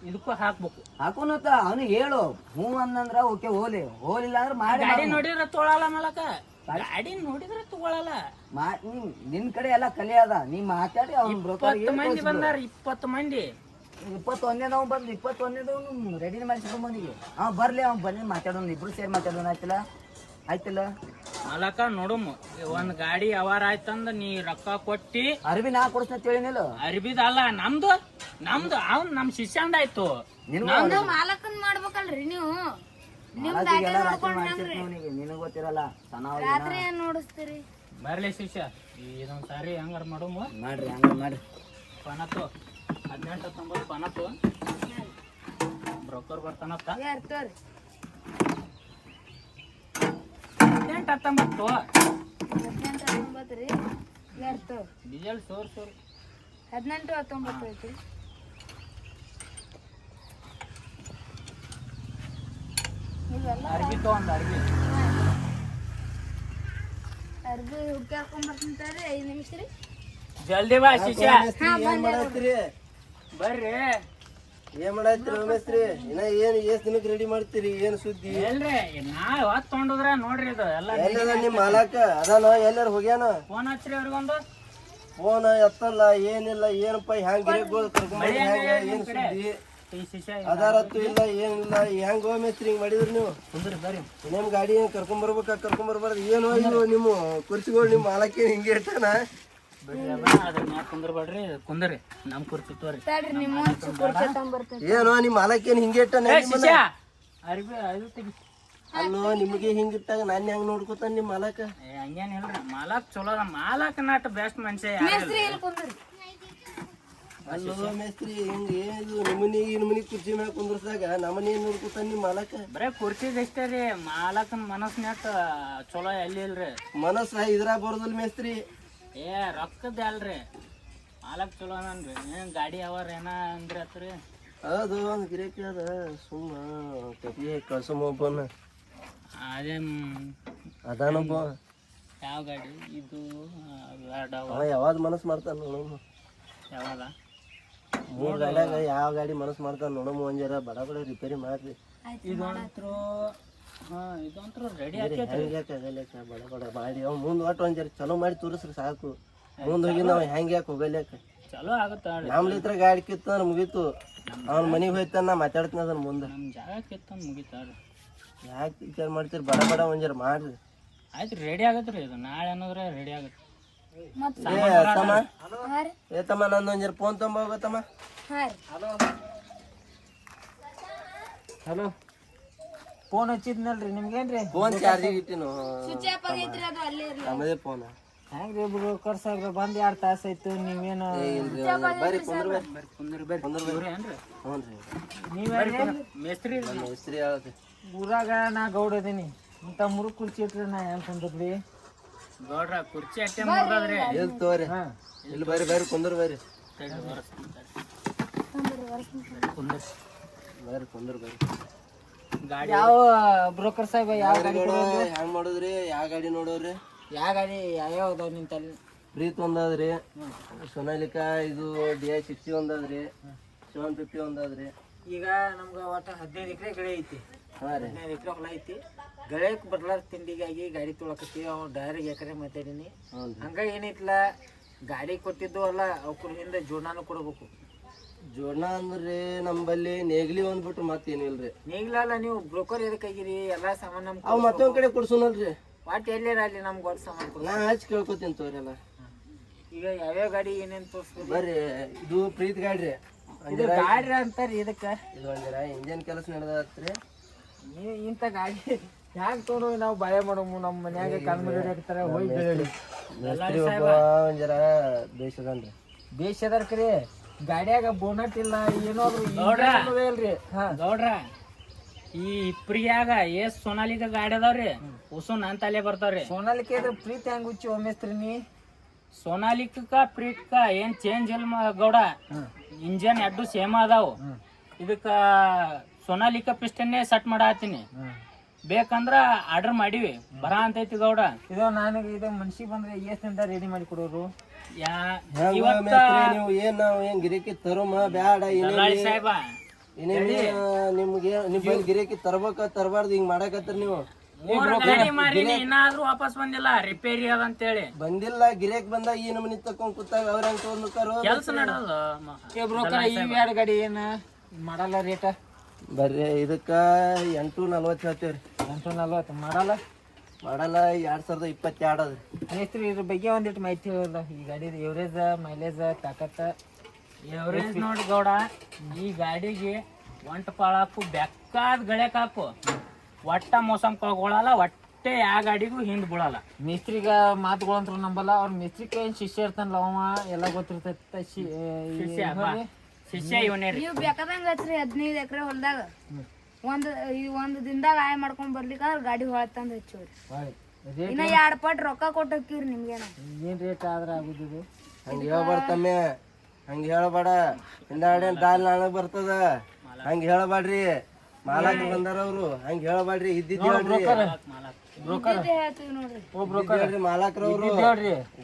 ಇದಕ್ಕೂ ಹಾಕ್ಬೇಕು. ಹಾಕೋನತ್ತ ಅವನು ಹೇಳು ಹ್ಞೂ ಅಂದಂದ್ರ ಓಕೆ ಹೋಲಿಲ್ಲ ಅಂದ್ರೆ ಮಾಡಿ ಗಾಡಿ ನೋಡಿದ್ರ ತೊಗೊಳಲ್ಲ ಮಲಕ, ಗಾಡಿ ನೋಡಿದ್ರ ತಗೊಳಲ್ಲ. ನಿನ್ ಕಡೆ ಎಲ್ಲ ಕಲೆ ಅದ ನೀ ಮಾತಾಡಿ ಅವ್ನ ಬ್ರೋಕರ್ 20 ಮಂದಿ ಬಂದಾರ, 20 ಮಂದಿ 21ನೇದವ್ ಬಂದು 21ನೇದವ್ ರೆಡಿ ಮಾಡಿಸ್ಕೊಂಡ್ ಬಂದಿಗೆ ಅವ್ ಬರ್ಲಿ ಅವ್ನು ಬಂದು ಮಾತಾಡೋಣ ಇಬ್ರು ಸೇರಿ ಮಾತಾಡೋಣ ಆಯ್ತಿಲ್ಲ ಮಲಕ ನೋಡುಮ್ ಒಂದ್ ಗಾಡಿ ವ್ಯವಹಾರ ಆಯ್ತಂದ ನೀ ರೊಕ್ಕ ಕೊಟ್ಟಿ ಅರ್ಬಿ ನಾ ಕೊಡಿಸ್ನ ತಿಳಿನಿಲ್ಲ ಅರ್ಬಿದ ಅಲ್ಲ ನಮ್ದು ಅವ್ನ್ ನಮ್ ಶಿಷ್ಯಂದ ಆಯ್ತು. ಮಾಲಕನ್ ಮಾಡ್ಬೇಕಲ್ರಿ ನೀವು. ನಿನಗ್ ಗೊತ್ತಿರಲ್ಲ ರಾತ್ರಿ ಏನ್ ನೋಡಿಸ್ತೀರಿ? ಬರ್ಲಿ ಶಿಷ್ಯ ಇದೊಂದ್ ಸಾರಿ ಹಂಗಾರ ಮಾಡುಮ್ ಮಾಡ್ರಿ ಹಂಗ ಮಾಡ್ರಿ. ಪನತ್ತು 18-19 ಪನತ್ತು ಬ್ರೋಕರ್ ಬರ್ತಾನತ್ತ. 18-19 ಡೀಸೆಲ್ ಸೋರ್ 18-19 ಐತಿ. ಅರ್ಬಿ ತಗೊಂಡ್ ಅರ್ಬಿ ಹುಡ್ಕಾಕೊಂಡ್ಬರ್ತಾರೆ 5 ನಿಮಿಷ ರೀ. ಜಲ್ದಿ ಬಾ ಶಿಷ್ಯ. ಬರ್ರಿ ಏನ್ ಮಾಡತ್ತೀರಿ ಮೇಸ್ತ್ರಿ? ಇನ್ನ ಏನ್ ಎಷ್ಟ್ ದಿನಕ್ ರೆಡಿ ಮಾಡ್ತೀರಿ? ಏನ್ ಸುದ್ದಿ? ಎಲ್ರಿ ನಾಳೆ ಹೊತ್ತು ತೊಗೊಂಡುದ್ರ ನೋಡ್ರಿ ಇದು ಎಲ್ಲ ಎಲ್ಲ ನಿಮ್ ಮಾಲಕ ಅದಾನ ಎಲ್ಲಾರು ಹೋಗ್ಯಾನ? ಫೋನ್ ಹಚ್ಚ್ರಿ ಅವ್ರಿಗೊಂದು. ಫೋನ್ ಎತ್ತಲ್ಲ ಏನಿಲ್ಲ ಏನಪ್ಪ ಹ್ಯಾಂಗ ಗಿರಿಗಳು ಕರ್ಕೊಂಡ್ ಏನ್ ಸುದ್ದಿ? ಈ ಶಿಷ್ಯ ಅದಾರತ್ತು ಇಲ್ಲ ಏನಿಲ್ಲ ಹೆಂಗ್ ಮೇಸ್ತ್ರಿ ಹಿಂಗ್ ಮಾಡಿದ್ರಿ ನೀವು? ಕುಂದ್ರಿ ಬರ್ರಿ. ನಿಮ್ ಗಾಡಿ ಏನ್ ಕರ್ಕೊಂಡ್ ಬರ್ಬಾರ್ದು ಏನೋ ಇವು ನಿಮ್ಮ ಕುರ್ಚಿಗಳು ನಿಮ್ ಮಾಲಕ್ಕೆ ಹಿಂಗೆ ಇರ್ತಾನ? ಅದ್ರ ಮ್ಯಾಗ ಕುಂದ್ರಬೇಡ್ರಿ, ಕುಂದ್ರಿ ನಮ್ ಕುರ್ಚಿ ತೋರಿ. ಏನೋ ನಿಮ್ ಮಾಲಕ್ಕೇನ್ ಹಿಂಗೆ ಇಟ್ಟಾನ? ಅರ್ಬಿ ಅದು ತೆಗಿ. ಅಲ್ಲೋ ನಿಮ್ಗೆ ಹಿಂಗಿಟ್ಟಾಗ ನಾನ್ ಹೆಂಗ್ ನೋಡ್ಕೊತಾನ ನಿಮ್ ಮಾಲಕ? ಹಂಗೇನ್ ಇಲ್ರಿ, ಮಾಲಕ್ ಚಲೋ ಅದ. ಮಾಲಕ್ ನಾಟ್ ಬೆಸ್ಟ್ ಮನುಷ್ಯ. ಅಲ್ಲೋ ಮೇಸ್ತ್ರಿ ಹಿಂಗ ಏನಿದು ನಿಮ್ಮನಿ ಕುರ್ಚಿ ಮ್ಯಾಗ ಕುಂದ್ರಸಾಗ ನಮ್ಮನಿ ಏನ್ ನೋಡ್ಕೊತಾನ ನಿಮ್ ಮಾಲಕ? ಬರೇ ಕುರ್ಚಿದ ಇಷ್ಟೇ ರೀ, ಮಾಲಕನ್ ಮನಸ್ನ್ಯಾಕ ಚಲೋ ಎಲ್ಲಿ ಇಲ್ರಿ. ಮನಸ್ಸ ಇದ್ರಾಗ ಬರೋದಿಲ್ಲ ಮೇಸ್ತ್ರಿ. ರೊಕ್ಕದ ಅಲ್ರಿ, ಮಾಲಕ್ ಚಲೋ ಅನ್ರಿ. ಏನ್ ಗಾಡಿ ಅವರ್ ಏನ ಅಂದ್ರಿ ಅತ್ರಿ? ಅದು ಒಂದ್ ಗಿರಾಕಿ ಅದ ಸುಮ್ಮ ಕತಿ ಕಳ್ಸಮ್ ಒಬ್ಬನ ಅದೇ ಅದಾನೊಬ್ಬ. ಯಾವ ಗಾಡಿ ಇದು? ಯಾವ್ದು ಮನಸ್ಸು ಮಾಡ್ತಾನ ನೋಡಮ್ಮ. ಯಾವಾಗ 3 ಗಾಡ್ಯಾಗ ಯಾವ ಗಾಡಿ ಮನಸ್ಸು ಮಾಡ್ತಾನ ನೋಡಮ್ಮ. ಒಂದ್ ಜರ ಬಡ ಬಡ ರಿಪೇರಿ ಮಾಡ್ರಿ. ಇದಂತ್ರು ರೆಡಿ ಹೆಂಗ್ಯಾಕ ಬಡ ಬಡ ಮಾಡಿ ಅವ್ ಮುಂದ್ ಒಟ್ಟು ಒಂದ್ ಜರ ಚಲೋ ಮಾಡಿ ತೋರಿಸ್ರಿ ಸಾಕು. ಮುಂದ್ ಹೋಗಿ ನಾವ್ ಹೆಂಗ್ಯಾಕ ಹೋಗಲ್ಯಾಕ? ಚಲೋ ಆಗತ್ತ. ನಮ್ಲಿತ್ರ ಗಾಡಿ ಕಿತ್ತ ಮುಗೀತು. ಅವ್ನ ಮನಿಗ್ ಹೋಯ್ತಾನ ನಾ ಮಾತಾಡ್ತೀನಿ ಅದನ್ನ ಮುಂದೆ. ನಮ್ ಜಾಗ ಕಿತ್ತ ಮುಗಿತಾಳ್ರಿ. ಯಾಕೆ ವಿಚಾರ ಮಾಡ್ತೀರಿ? ಬಡ ಬಡ ಒಂದ್ ಜರ ಮಾಡ್ರಿ. ಆಯ್ತು ರೆಡಿ ಆಗತ್ರಿ ಇದು. ನಾಳೆ ಅನ್ನೋದ್ರೆ ರೆಡಿ ಆಗತ್ತೆ. ತಮ್ಮ ನಂದೊಂದ್ ಜರ ಫೋನ್ ತೊಂಬ ಹೋಗತ್ತಮ್ಮ. ಹಲೋ ಫೋನ್ ಹಚ್ಚಿದ್ನಲ್ರಿ ನಿಮ್ಗೇನ್ರಿ? ಫೋನ್ ಚಾರ್ಜಿಗೆ ಇಟ್ಟಿನು. ನಮ್ಮದೇ ಫೋನ್. ಹೆಂಗ್ರಿ ಬ್ರೋಕರ್ ಸಾಹೇಬ್ರ ಬಂದ್ 2 ತಾಸು ಆಯ್ತು. ನೀವೇನು ಬರ್ರಿ ಮೇಸ್ತ್ರಿ ಮೇಸ್ತ್ರಿ ಹೇಳತ್ತೆ ಊರಾಗ ನಾ ಗೌಡ ಅದೀನಿ. ಇಂತ ಮುರುಕ್ ಕುರ್ಚಿ ಇಟ್ರಿ ನಾ ಹೆಂಗ್ ಕುಂದ್ರಿ? ಗೌಡ್ರ ಕುರ್ಚಿ ಅಟ್ಟೆ ಮುರ್ದಾದ್ರಿ. ಎಲ್ಲಿ ತೋರಿ ಇಲ್ಲಿ ಬರ್ರಿ ಕುಂದ್ರ ಬರ್ರಿ ಗಾಡಿ ಯಾವ ಬ್ರೋಕರ್ ಸಾಹೇಬ ಯಾವ ಗಾಡಿ ಹೆಂಗ್ ಮಾಡುದ್ರಿ? ಯಾವ ಗಾಡಿ ನೋಡೋರಿ? ಯಾವ ಗಾಡಿ ಯಾವ್ಯಾವ ಅದಾವ ನಿಂತಲ್ಲಿ? ಪ್ರೀತ್ ಒಂದಾದ್ರಿ, ಸೊನಾಲಿಕಾ ಇದು DI-60 ಒಂದಾದ್ರಿ, 750 ಒಂದಾದ್ರಿ. ಈಗ ನಮ್ಗ ಒಟ್ಟ 15 ಎಕರೆ ಗಳೆ ಐತಿ. ಹಾ ರೀ 15 ಎಕರೆ ಹೊಲ ಐತಿ. ಗಳೆಕ್ ಬರ್ಲಾರ ತಿಂಡಿಗಾಗಿ ಗಾಡಿ ತೊಳಕತ್ತೀವಿ. ಅವ್ನು ಡೈರೆಕ್ಟ್ ಎಕರೆ ಮಾತಾಡೀನಿ. ಹಂಗ ಏನೈತ್ಲ ಗಾಡಿ ಕೊಟ್ಟಿದ್ದು ಅಲ್ಲ ಅವ್ರ ಹಿಂದೆ ಜೋಡಣಾನು ಕೊಡ್ಬೇಕು. ಜೋಡಣ ಅಂದ್ರೆ ನಮ್ಮಲ್ಲಿ ನೇಗ್ಲಿ ಒಂದ್ಬಿಟ್ರು ಮತ್ತೇನಿಲ್ರಿ. ನೇಗ್ಲಲ್ಲ ನೀವು ಬ್ರೋಕರ್ ಎದಕ್ಕಾಗಿರಿ? ಎಲ್ಲಾ ಸಾಮಾನ್ ನಮ್ ಅವ್ ಮತ್ತೊಂದ್ ಕಡೆ ಕೊಡ್ಸೋನಲ್ರಿ. ಒಟ್ಟು ಎಲ್ಲೇರ ಅಲ್ಲಿ ನಮ್ಗೆ ಒಟ್ಟು ಸಾಮಾನು ಕೊಡ. ನಾ ಹಚ್ಚಿ ಕೇಳ್ಕೊತೀನಿ ತೋರಿ ಎಲ್ಲ. ಈಗ ಯಾವ್ಯಾವ ಗಾಡಿ ಏನೇನ್ ತೋರಿಸ್ಬೇಕು? ಬರ್ರಿ ಇದು ಪ್ರೀತ್ ಗಾಡಿ ರೀ. ಇದು ಗಾಡಿ ಅಂತಾರ ಇದಕ್ಕ. ಇದು ಒಂದಿರ ಇಂಜನ್ ಕೆಲಸ ನಡೆದತ್ರಿ. ಇಂಥ ಗಾಡಿ ಹ್ಯಾಂಗ ತೊಗೊಂಡು ನಾವು ಬಾಳೆ ಮಾಡಮು ನಮ್ಮ ಮನ್ಯಾಗ ಕಾಲ್ಮಡಿ ಹಾಕ್ತಾರೆ ಹೋಗಿ ಬೆಳಿ ಮೇಸ್ತ್ರಿ ಒಬ್ಬ ಒಂದ್ ಜರ ದೇಶದನ್ರಿ ದೇಶದಾರ ಕರೆ ಗಾಡ್ಯಾಗ ಬೋನಟ್ ಇಲ್ಲ ಏನಾದ್ರು ಇಲ್ರಿ ಹಾ ಗೌಡ್ರ ಈ ಇಪ್ರಿಯಾಗ ಎಷ್ಟ್ ಸೋನಾಲಿಕ ಗಾಡಿ ಅದಾವ್ರಿ ಉಸು ನನ್ ತಲೆ ಬರ್ತಾವ್ರಿ. ಸೋನಾಲಿಕೆ ಇದ್ರ ಪ್ರೀತಿ ಹೆಂಗ್ ಹುಚ್ಚಿ ಒಮ್ಮೆಸ್ತ್ರಿ ನೀ ಸೋನಾಲಿಕ ಪ್ರೀತ್ಕ ಏನ್ ಚೇಂಜ್ ಇಲ್ಲ ಗೌಡ. ಇಂಜನ್ ಎರಡು ಸೇಮ್ ಅದಾವು. ಇದಕ್ಕ ಸೋನಾಲಿಕ ಪಿಸ್ಟನ್ನೇ ಸೆಟ್ ಮಾಡಾತೀನಿ. ಬೇಕಂದ್ರ ಆರ್ಡರ್ ಮಾಡಿವಿ ಬರ ಅಂತೈತಿ ಗೌಡ. ಇದು ನನಗೆ ಇದು ಮನ್ಸಿಗೆ ಬಂದ್ರೆ ಎಷ್ಟಿಂದ ರೆಡಿ ಮಾಡಿ ಕೊಡೋರು ನೀವು ಏನ್ ನಾವ್ ಏನ್ ಗಿರಾಕಿ ತರೋಮ ಬ್ಯಾಡ ಸಾಹೇಬ ನಿಮ್ಗೆ ನಿಮ್ ಗಿರಾಕಿ ತರ್ಬೇಕ ತರಬಾರ್ದು ಹಿಂಗ್ ಮಾಡಕತ್ತರ ನೀವು. ಗಾಡಿ ಮಾರಿನಿ ಇನ್ನಾದ್ರೂ ವಾಪಸ್ ಬಂದಿಲ್ಲ ರಿಪೇರಿ ಅದಂತೇಳಿ. ಬಂದಿಲ್ಲ ಗಿರಾಕ್ ಬಂದಾಗ ಈ ನಮನಿ ತಕೊಂಡ್ ಕೂತಾಗ ಅವ್ರ ಹೆಂಗ್ ತಗೊಂಡ್ತಾರೋ ಕೆಲ್ಸ ನಡೆದ ಈ ಎರಡು ಗಾಡಿ ಏನ ಮಾಡಲ್ಲ ರೇಟ ಬರ್ರಿ ಇದಕ್ಕ 840 ಹೇಳ್ತೇವ್ರಿ. 840 ಮಾಡಲ್ಲ ಮಾಡಲ್ಲ 2022 ಅದ್ರಿ. ಮೇಸ್ತ್ರಿ ಇದ್ರ ಬಗ್ಗೆ ಒಂದಿಟ್ಟು ಮಾಹಿತಿ ಹೇಳಲ್ಲ ಈ ಗಾಡಿ ಎವರೇಜ್ ಮೈಲೇಜ್ ತಾಕತ್ತ ಎವರೇಜ್ ನೋಡಿ ಗೌಡ. ಈ ಗಾಡಿಗೆ ಒಂಟ ಪಾಳಾಕು ಬೆಕ್ಕಾದ ಗಳ್ಯಾಕ ಹಾಕು ಒಟ್ಟ ಮೋಸಂ ಕಳ್ಕೊಳಲ್ಲ. ಒಟ್ಟೆ ಯಾವ ಗಾಡಿಗೂ ಹಿಂದ್ ಬೀಳಲ್ಲ. ಮೇಸ್ತ್ರಿಗ ಮಾತುಗಳಂತ್ರ ನಂಬಲ್ಲ ಅವ್ರ ಮೇಸ್ತ್ರಿಕ ಏನ್ ಶಿಷ್ಯ ಇರ್ತಾನಲ್ಲ ಅವ ಎಲ್ಲ ಗೊತ್ತಿರ್ತೈತ ಶಿಷ್ಯ ಇವನೇ ರೀ. ನೀವು ಬೇಕಾದಂಗ ಹಚ್ರಿ 15 ಎಕರೆ ಹೊಲ್ದಾಗ ಒಂದ್ ದಿನದಾಗ ಆಯ್ ಮಾಡ್ಕೊಂಡ್ ಬರ್ಲಿಕ್ಕಂದ್ರ ಗಾಡಿ ಹೊಳತಂದ್ ಹಚ್ಚೋರಿ. ಇನ್ನ 2 ಪಟ್ ರೊಕ್ಕ ಕೊಟ್ಟು ಹೋಗ್ತೀವ್ರಿ ನಿಮ್ಗೇನ. ಏನ್ ರೇಟ್ ಆದ್ರ ಆಗುದಿದು ಹಂಗ ಹೇಳ್ಬಾರ್ದಮ್ಮೆ, ಹಂಗ ಹೇಳ್ಬೇಡ. ಹಿಂದಾಡೇನ್ ದಾಲ್ ನಾಳಗ್ ಬರ್ತದ ಹಂಗ ಹೇಳ್ಬೇಡ್ರಿ. ಮಾಲಕ್ ಬಂದಾರ ಅವ್ರು ಹಂಗ ಹೇಳ್ಬೇಡ್ರಿ. ಇದ್ದಿದ್ ಹೇಳ್ರಿ ಇದ್ದಿದ್ದೇ ಹೇಳ್ತೀವಿ ನೋಡ್ರಿ. ಮಾಲಕ್ರವ್ರು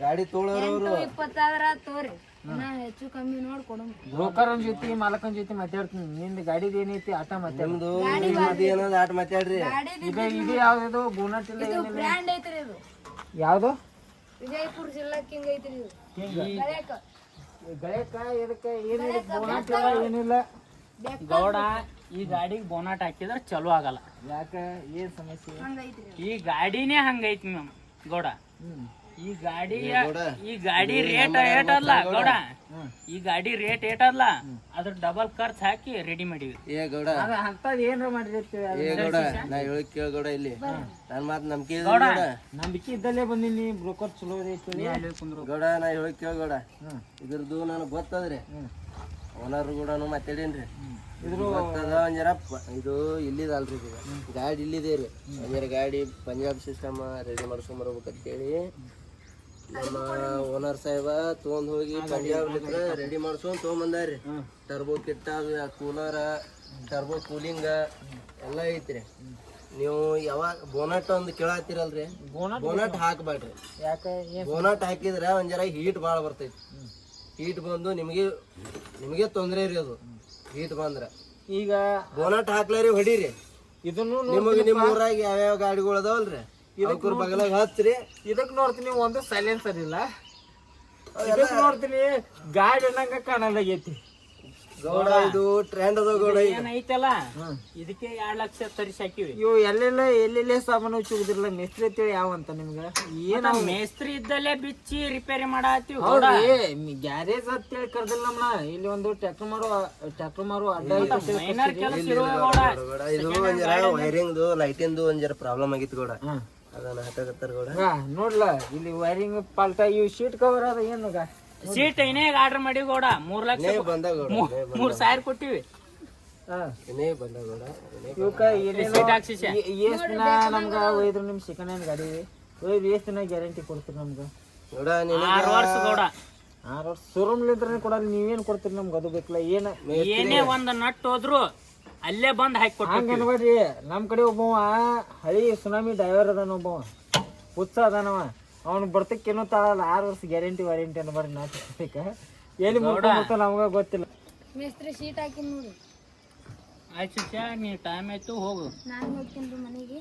ಗಾಡಿ ತೊಗೊಳೋರವ್ರು 20 ಆದ್ರ ತೋರಿ ಇನ್ನ ಹೆಚ್ಚು ಕಮ್ಮಿ ನೋಡ್ ಕೊಡೋಣ. ಬ್ರೋಕರ್ ಜೊತೆ ಮಾಲಕನ ಜೊತೆ ಮಾತಾಡ್ತೀನಿ. ನಿಂದ ಗಾಡಿದ ಏನೈತಿ ಆಟ ಮಾತಾಡ. ನಿಮ್ದು ಏನದ ಆಟ ಮಾತಾಡ್ರಿ. ಇದು ಯಾವ್ದು ಬೋನಟ್ ಇಲ್ಲ ಇದು ಬ್ರ್ಯಾಂಡ್ ಐತ್ರಿ. ಇದು ಯಾವ್ದು ವಿಜಯಪುರ ಜಿಲ್ಲಾ ಕಿಂಗ್ ಐತ್ರಿ. ಇದು ಗಳಕ ಇದಕ್ಕೆ ಏನಿಲ್ಲ ಬೋನಟ್ ಇಲ್ಲ ಏನಿಲ್ಲ ಗೌಡ. ಈ ಗಾಡಿಗೆ ಬೋನಟ್ ಹಾಕಿದ್ರ ಚಲೋ ಆಗಲ್ಲ. ಯಾಕ ಏನ್ ಸಮಸ್ಯೆ ಹಂಗೈತ್ರಿ. ಈ ಗಾಡಿನೇ ಹಂಗೈತಿ ಮ್ಯಾಮ್ ಗೌಡ. ಈ ಗಾಡಿ ರೇಟ್ ಏಟಲ್ಲ ಗೌಡ. ಈ ಗಾಡಿ ರೇಟ್ ಏಟಲ್ಲ ಅದ್ರ ಡಬಲ್ ಖರ್ಚು ಹಾಕಿ ರೆಡಿ ಮಾಡಿವಿ. ಏ ಗೌಡ ಅಂತದ್ ಏನ್ರ ಮಾಡಿರ್ತೀವಿ. ಏ ಗೌಡ ನಾ ಹೇಳಕ್ ಕೇಳ ಗೌಡ ಇಲ್ಲಿ ನನ್ ಮಾತ್ ನಂಬಿಕೆ ಇದೆ ಗೌಡ. ನಂಬಿಕೆ ಇದ್ದಲ್ಲೇ ಬಂದಿನಿ. ಬ್ರೋಕರ್ ಚಲೋ ಐತಿ ಗೌಡ ನಾ ಹೇಳಕ್ ಕೇಳ ಗೌಡ. ಇದ್ರದ್ದು ನನಗ್ ಗೊತ್ತದ್ರಿ. ಓನರ್ ಕೂಡನು ಮಾತಾಡೇನ್ರಿ. ಗೊತ್ತದ ಒಂದ್ ಜರ ಇದು ಇಲ್ಲಿದಲ್ರಿ. ಇದು ಗಾಡಿ ಇಲ್ಲಿದೆ ರೀ. ಒಂದ್ ಜರ ಗಾಡಿ ಪಂಜಾಬ್ ಸಿಸ್ಟಮ್ ರೆಡಿ ಮಾಡ್ಸ್ಕೊಂಡ್ ಬರ್ಬೇಕಂತೇಳಿ ನಮ್ಮ ಓನರ್ ಸಾಹೇಬ ತೊಗೊಂಡ್ ಹೋಗಿ ಪಂಜಾಬ್ ರೆಡಿ ಮಾಡ್ಸ್ಕೊಂಡ್ ತೊಗೊಂಬಂದಾರ್ರಿ. Turbo kit cooler turbo cooling ಎಲ್ಲ ಐತ್ರಿ. ನೀವು ಯಾವಾಗ ಬೋನಟ್ ಒಂದು ಕೇಳತ್ತೀರಲ್ರಿ, ಬೋನಟ್ ಹಾಕ್ಬೇಡ್ರಿ. ಯಾಕೆ ಬೋನಟ್ ಹಾಕಿದ್ರ ಒಂದ್ ಜರ ಹೀಟ್ ಭಾಳ ಬರ್ತೈತಿ. ಹೀಟ್ ಬಂದು ನಿಮಗೆ ತೊಂದ್ರೆ ರೀ. ಅದು ಹೀಟ್ ಬಂದ್ರ ಈಗ ಬೋನಟ್ ಹಾಕ್ಲಾರಿ ಹೊಡೀರಿ. ಇದನ್ನು ನಿಮಗೆ ನಿಮ್ಮ ಊರಾಗ ಯಾವ್ಯಾವ ಗಾಡಿಗಳು ಅದಾವಲ್ರಿ ಅವ್ರ ಬಗಲಾಗ ಹಚ್ಚ್ರಿ. ಇದಕ್ ನೋಡ್ತೀನಿ ಒಂದು ಸೈಲೆನ್ಸರ್ ಇಲ್ಲ. ಇದಕ್ ನೋಡ್ತೀನಿ ಗಾಡಿ ಅನ್ನಂಗ ಕಾಣಲಾಗೈತಿ ಗೌಡ. ಇದು ಟ್ರೆಂಡ್ ಅದ ಗೌಡ. ಏನೈತಲ್ಲ ಇದಕ್ಕೆ 2 ಲಕ್ಷ ತರಿಸಿ ಹಾಕಿವಿ. ಇವು ಎಲ್ಲೆಲ್ಲೇ ಸಾಮಾನು ಹಚ್ಚುದಿಲ್ಲ. ಮೇಸ್ತ್ರಿ ಅಂತೇಳಿ ಯಾವ ಅಂತ ನಿಮ್ಗ ಏನ ಮೇಸ್ತ್ರಿ ಇದ್ದಲ್ಲೇ ಬಿಚ್ಚಿ ರಿಪೇರಿ ಮಾಡಾತೀವಿ. ಗ್ಯಾರೇಜ್ ಅಂತೇಳಿ ಕರ್ದಿಲ್ಲ ನಮ್ಮನ್ನ. ಇಲ್ಲಿ ಒಂದು ಟ್ರ್ಯಾಕ್ಟರ್ ಮಾರು ಅಡ್ಡ ಮೈನರ್ ಕೆಲಸ ಇರುವ ಗೌಡ. ಇದು ಒಂದ್ ಜರ ವೈರಿಂಗ್ ಲೈಟಿಂದು ಒಂದ್ ಜರ ಪ್ರಾಬ್ಲಮ್ ಆಗಿತ್ತು ಗೌಡ. ಅದನ್ನ ಹಾಕಕತ್ತಾರ ಗೌಡ. ನೋಡ್ಲ ಇಲ್ಲಿ ವೈರಿಂಗ್ ಪಾಲ್ಟ. ಇವು ಶೀಟ್ ಕವರ್ ಅದ ಏನು ಸೀಟ್ ಇನ್ನೇಗ ಆರ್ಡರ್ ಮಾಡಿ ಗೌಡ. 3 ಲಕ್ಷ ಬಂದ ಗೌಡ. 3,000 ಕೊಟ್ಟಿವಿ. ಇನ್ನೇ ಬಂದ ಗೌಡ. ಇವಕ್ಕ ಎಷ್ಟ್ ದಿನ ನಮ್ಗ ಒಯ್ದ್ರು ನಿಮ್ ಸೆಕೆಂಡ್ ಹ್ಯಾಂಡ್ ಗಾಡಿ ಒಯ್ದು ಎಷ್ಟ್ ದಿನ ಗ್ಯಾರಂಟಿ ಕೊಡ್ತೀರಿ ನಮ್ಗ ಗೌಡ? 6 ವರ್ಷ ಗೌಡ. 6 ವರ್ಷ ಶೋರೂಮ್ ಲಿಂದ್ರೆ ಕೊಡಲ್ಲ. ನೀವೇನ್ ಕೊಡ್ತೀರಿ ನಮ್ಗೆ ಅದು ಬೇಕಲ್ಲ. ಏನೇ ಒಂದ್ ನಟ್ ಹೋದ್ರು ಅಲ್ಲೇ ಬಂದ್ ಹಾಕಿ ಕೊಟ್ಟು ಹಂಗ ಅನ್ಬೇಡ್ರಿ. ನಮ್ ಕಡೆ ಒಬ್ಬವ ಹಳಿ ಸುನಾಮಿ ಡ್ರೈವರ್ ಅದಾನ. ಒಬ್ಬವ ಹುಚ್ಚ ಅದಾನವ. ಅವ್ನು ಬರ್ತಕ್ಕೇನೋ ತಾಳಲ್ಲ. 6 ವರ್ಷ ಗ್ಯಾರಂಟಿ ವಾರಂಟಿ ಅನ್ಬಾರ್ದು. ನಾ ಎಲ್ಲಿ ಮುಟ್ಟ ನಮ್ಗ ಗೊತ್ತಿಲ್ಲ. ಮೇಸ್ತ್ರಿ ಶೀಟ್ ಹಾಕಿ ನೋಡಿ. ಆಯ್ತು ನೀ ಟೈಮ್ ಆಯ್ತು ಹೋಗು. ನಾನು ಹೋಗ್ತೀನಿ ಮನೆಗೆ.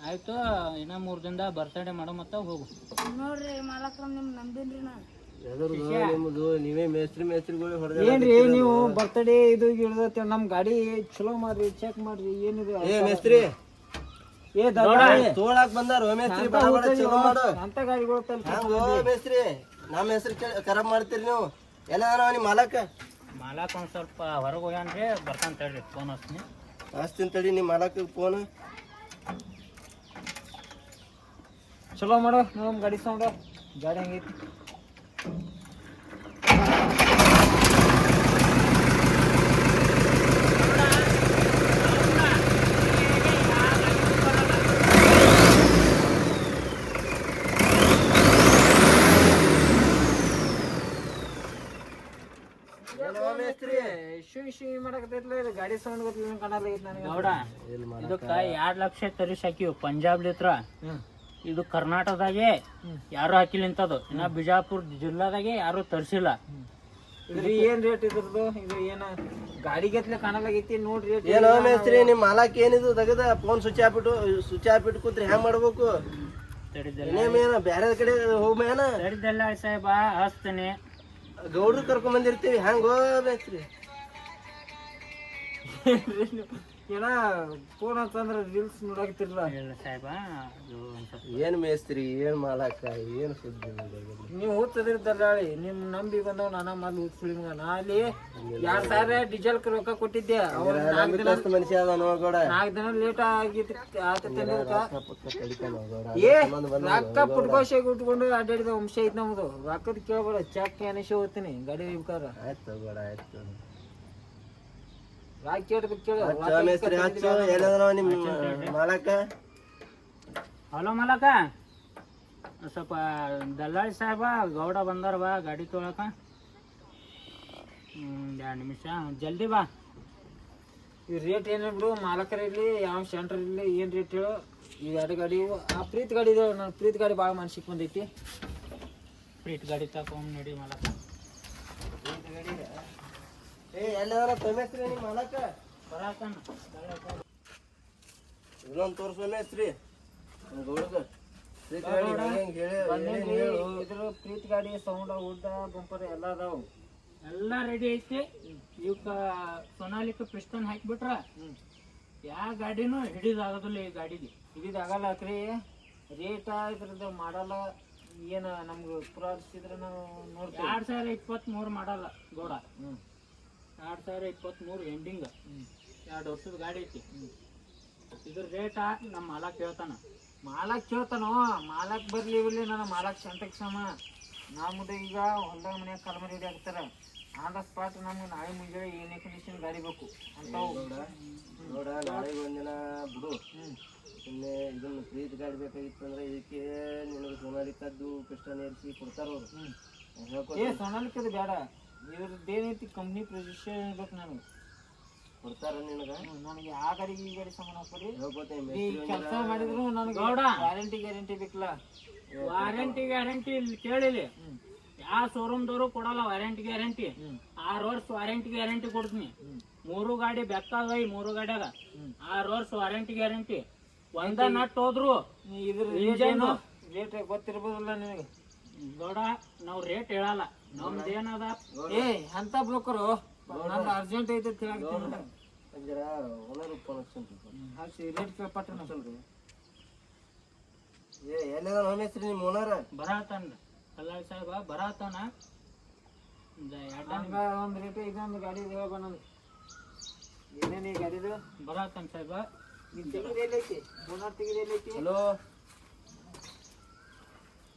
ಆಯ್ತು ಇನ್ನ 3 ದಿನದ ಬರ್ತಡೇ ಮಾಡೋ ಮತ್ತ ಹೋಗು. ನೋಡ್ರಿ ಮಾಲಕ್ರ ನಿಮ್ ನಂಬಿನ್ರಿ ನಾನು. ನಿಮ್ದು ನೀವೇ ಮೇಸ್ತ್ರಿಗಳು ಹೊಡೆದ ಏನ್ರಿ ನೀವು ಬರ್ತಡೇ ಇದು ಇಳ್ದೈತಿ. ನಮ್ ಗಾಡಿ ಚಲೋ ಮಾಡ್ರಿ, ಚೆಕ್ ಮಾಡ್ರಿ. ಏನಿದೆ ಮೇಸ್ತ್ರಿ ಏ ತೋಳಾಕ್ ಬಂದಾರ ಮೇಸ್ತ್ರಿ. ಅಂತ ಗಾಡಿಗಳು ಮೇಸ್ತ್ರಿ ನಮ್ಮ ಹೆಸರು ಖರಾಬ್ ಮಾಡ್ತೀರಿ ನೀವು. ಎಲ್ಲ ನಿಮ್ ಮಾಲಕ ಮಾಲಕ್ ಒಂದ್ ಸ್ವಲ್ಪ ಹೊರಗೆ ಹೋಗ್ಯಾನ್ರಿ. ಬರ್ತಾನ ತಡ್ರಿ ಫೋನ್ ಹಚ್ತೀನಿ. ಹಚ್ತೀನಿ ತಡಿ ನಿಮ್ಮ ಮಾಲಕ್ಕೆ ಫೋನ್. ಚಲೋ ಮಾಡು ನೋಡಮ್ ಗಾಡಿ ಸೌಂಡ್ ಗಾಡಿ ಹೆಂಗೈತಿ. ಇಶ್ಯೂ ಮಾಡಕತ್ತೈತ್ಲ ಇದು ಗಾಡಿ ಸೌಂಡ್ ಗೊತ್ತಿಲ್ಲ ಕಾಣಲಾಗೈತಿ ನನಗೆ. ಗೌಡ ಇದಕ್ಕ 2 ಲಕ್ಷ ತರಿಸಿ ಹಾಕಿವ್ ಪಂಜಾಬ್ ಲಿತ್ರ. ಇದು ಕರ್ನಾಟಕದಾಗೆ ಯಾರು ಹಾಕಿಲ್ಲ ಇಂಥದ್ದು. ಇನ್ನ ಬಿಜಾಪುರ ಜಿಲ್ಲಾದಾಗೆ ಯಾರು ತರಿಸಿಲ್ಲ. ಇದು ಏನ್ ರೇಟ್ ಇದ್ರದ್ದು? ಇದು ಏನ ಗಾಡಿ ಗತ್ಲೆ ಕಾಣಲಾಗೈತಿ ನೋಡ್ರಿ ರೇಟ್. ಏನೋ ಮೇಸ್ತ್ರಿ ನಿಮ್ಮ ಮಾಲಕ್ ಏನಿದು ತೆಗದ ಫೋನ್ ಸ್ವಿಚ್ ಆಫ್ ಕೂತ್ರಿ ಹೆಂಗ್ ಮಾಡ್ಬೇಕು? ಏನ ಬ್ಯಾರೆ ಕಡೆ ಹೋಗ್ಮೇನ ತಡಿದಲ್ಲ ಸಾಹೇಬ ಹಚ್ತೇನೆ. ಗೌಡ್ರು ಕರ್ಕೊಂಡ್ ಬಂದಿರ್ತೀವಿ ಹೆಂಗೋ ಮೇಸ್ತ್ರಿ? ಏನ ಫೋನ್ ಅಂತಂದ್ರ ರೀಲ್ಸ್ ನೋಡಾಕತ್ತಿರಲ್ಲ ಸಾಹೇಬ. ಅದು ಒಂದ್ ಸ್ವಲ್ಪ ಏನ್ ಮೇಸ್ತ್ರಿ ಏನ್ ಮಾಲಕ ಏನ್ ಸುದ್ದಿ? ನೀವು ಹುಚ್ಚದಿರ್ತಾರ ನಿಮ್ ನಂಬಿ ಬಂದವ್ ನಾನ ಮೊದ್ಲು ಹುಚ್ಚುಳಿ ಮಗ. ನಾ ಅಲ್ಲಿ 2,000 ಡೀಸೆಲ್ ರೊಕ್ಕ ಕೊಟ್ಟಿದ್ದೆ. ಅವ್ರ 4 ದಿನ ಮನುಷ್ಯ ಅದ ನೋಡ 4 ದಿನ ಲೇಟ್ ಆಗಿತ್ತು ಏ ರೊಕ್ಕ ಪುಟ್ಕೋಶಾಗಿ ಉಟ್ಕೊಂಡು ಅಡ್ಡಾಡಿದ ವಂಶ ಐತ್ ನಮ್ದು. ರೊಕ್ಕದ ಕೇಳ್ಬೇಡ ಚೆಕ್ ಎನಿಸಿ ಹೋಗ್ತೀನಿ ಗಾಡಿ ಹೋಗ್ತಾರ. ಆಯ್ತು ಬೇಡ ಆಯ್ತು ರಾಕ್ ಕೇಳಿದ್ ಕೇಳು. ಮೇಸ್ತ್ರಿ ಹಚ್ಚು ಏನದ ನಿಮ್ ಮಾಲಕ. ಹಲೋ ಮಲಕ, ಸ್ವಲ್ಪ ದಲ್ಲಾಳಿ ಸಾಹೇಬ ಗೌಡ ಬಂದಾರ ಬಾ ಗಾಡಿ ತೊಗೊಳಕ. 2 ನಿಮಿಷ ಜಲ್ದಿ ಬಾ. ಈ ರೇಟ್ ಏನ ಬಿಡು ಮಾಲಕರ ಇರ್ಲಿ ಯಾವ ಸೆಂಟ್ರ್ ಇರ್ಲಿ ಏನ್ ರೇಟ್ ಹೇಳು. ಈ 2 ಗಾಡಿ ಆ ಪ್ರೀತ್ ಗಾಡಿ ಇದೆ. ನನ್ನ ಪ್ರೀತ್ ಗಾಡಿ ಭಾಳ ಮನ್ಸಿಗೆ ಬಂದೈತಿ. ಪ್ರೀತ್ ಗಾಡಿ ತಗೊಂಡ್ ನಡಿ ಮಲಕ. ಏ ಎಲ್ಲದಾರ ಮೇಸ್ತ್ರಿ ನಿಮ್ ಮಾಲಕ ಬರಾಕನ ಇದೊಂದು ತೋರ್ಸೋ ಮೇಸ್ತ್ರಿ ಗೌಡಗ. ಇದ್ರ ಪ್ರೀತ್ ಗಾಡಿ ಸೌಂಡ್ ಉಡ್ಡ ಬಂಪರ್ ಎಲ್ಲ ಅದಾವ. ಎಲ್ಲ ರೆಡಿ ಐತಿ. ಇವಕ್ಕ ಸೊನಾಲಿಕ ಪಿಸ್ಟನ್ ಹಾಕಿಬಿಟ್ರ ಯಾವ ಗಾಡಿನೂ ಹಿಡಿದಾಗೋದಿಲ್ಲ ಈ ಗಾಡಿಗೆ. ಇದಾಗಲ್ಲ ಹಾಕ್ರಿ ರೇಟ ಇದ್ರದ್ದು ಮಾಡಲ್ಲ ಏನ ನಮ್ಗೆ ಪುರಾಡಿಸಿದ್ರೆ ನಾವು ನೋಡ್ತೀವಿ. 2023 ಮಾಡಲ್ಲ ಗೌಡ. 2023 ಎಂಡಿಂಗ್. 2 ವರ್ಷದ ಗಾಡಿ ಐತಿ. ಇದ್ರ ರೇಟ ನಮ್ಮ ಮಾಲಕ್ ಹೇಳ್ತಾನ. ಮಾಲಕ್ ಕೇಳ್ತಾನೋ ಮಾಲಕ್ ಬರ್ಲಿ ಇರ್ಲಿ ನನ್ನ ಮಾಲಕ್ ಸಂತಕ್ಕೆ ಸಮ. ನಮ್ದು ಈಗ ಹೊಲ್ದಾಗ ಮನ್ಯಾಗ ಕಲ್ಮರಿ ರೆಡಿ ಆಗ್ತಾರ ಆನ್ ದ ಸ್ಪಾಟ್. ನಮ್ಗೆ ನಾಳೆ ಮುಂಜಾನೆ ಏನೇ ಕಂಡೀಷನ್ ಗಾಡಿ ಬೇಕು ಅಂತಾವು. ನೋಡ ನಾಳೆಗೆ ಒಂದಿನ ಬಿಡು. ಸುಮ್ಮನೆ ಇದನ್ನ ಪ್ರೀತ್ ಗಾಡಿ ಬೇಕಾಗಿತ್ತು ಅಂದ್ರೆ ಇದಕ್ಕೆ ನಿನಗೆ ಸೋನಾಲಿಕದ್ದು ಪಿಸ್ಟನ್ ಏರಿಸಿ ಕೊಡ್ತಾರ ಅವ್ರು. ಏ ಸೋನಾಲಿಕದು ಬೇಡ, ಇದ್ರದ್ದೇನೈತಿ ಕಂಪ್ನಿ ಪ್ರೊಜೆಕ್ಷನ್ ಇರ್ಬೇಕು ನನಗೆ. ಕೊಡ್ತಾರ ನಿನಗ? ನನಗೆ ಆ ಗಾಡಿಗೆ ಈ ಗಾಡಿ ಸಂಬಂಧ ಕೊಡಿ. ಹೇಳ್ಕೊತೀನಿ ಈ ಕೆಲಸ ಮಾಡಿದ್ರು ನನಗೆ ವಾರಂಟಿ ಗ್ಯಾರಂಟಿ ಬೇಕಲ್ಲ. ವಾರಂಟಿ ಗ್ಯಾರಂಟಿ ಇಲ್ಲಿ ಕೇಳಿಲಿ. ಯಾವ ಶೋರೂಮ್ದವರು ಕೊಡಲ್ಲ ವಾರಂಟಿ ಗ್ಯಾರಂಟಿ. 6 ವರ್ಷ ವಾರಂಟಿ ಗ್ಯಾರಂಟಿ ಕೊಡ್ತೀನಿ. 3 ಗಾಡಿ ಬೆಕ್ಕಾಗ 3 ಗಾಡಿಯಾಗ 6 ವರ್ಷ ವಾರಂಟಿ ಗ್ಯಾರಂಟಿ. ಒಂದ ನಟ್ ಹೋದ್ರು ಇದ್ರ ಇಂಜನ್ ರೇಟ್ ಗೊತ್ತಿರ್ಬೋದಲ್ಲ ನಿನಗೆ. ಗೌಡ ನಾವು ರೇಟ್ ಹೇಳಲ್ಲ. ನಮ್ದೇನದ ಏ ಅಂತ ಬ್ರೋಕರು ನಂದು ಅರ್ಜೆಂಟ್ ಐತೆ ಹಾಕಿ ರೇಟ್ ಕೇಳ್ಪಟ್ಟ ಏ ಎಲ್ಲದ ಮೇಸ್ತ್ರಿ ನಿಮ್ಮ ಓನರ ಬರಾತನ ಕಲ್ಲಾಳ್ ಸಾಹೇಬ ಬರಾತನ. ಒಂದು ರೇಟ್ ಇದೊಂದು ಗಾಡಿ ಬಂದು ಏನೇನು ಈ ಗಾಡಿದು ಬರಾತನ ಸಾಹೇಬ. ತೆಗಿದೈತಿ ಓನರ್ ತೆಗಿದೈತಿ. ಹಲೋ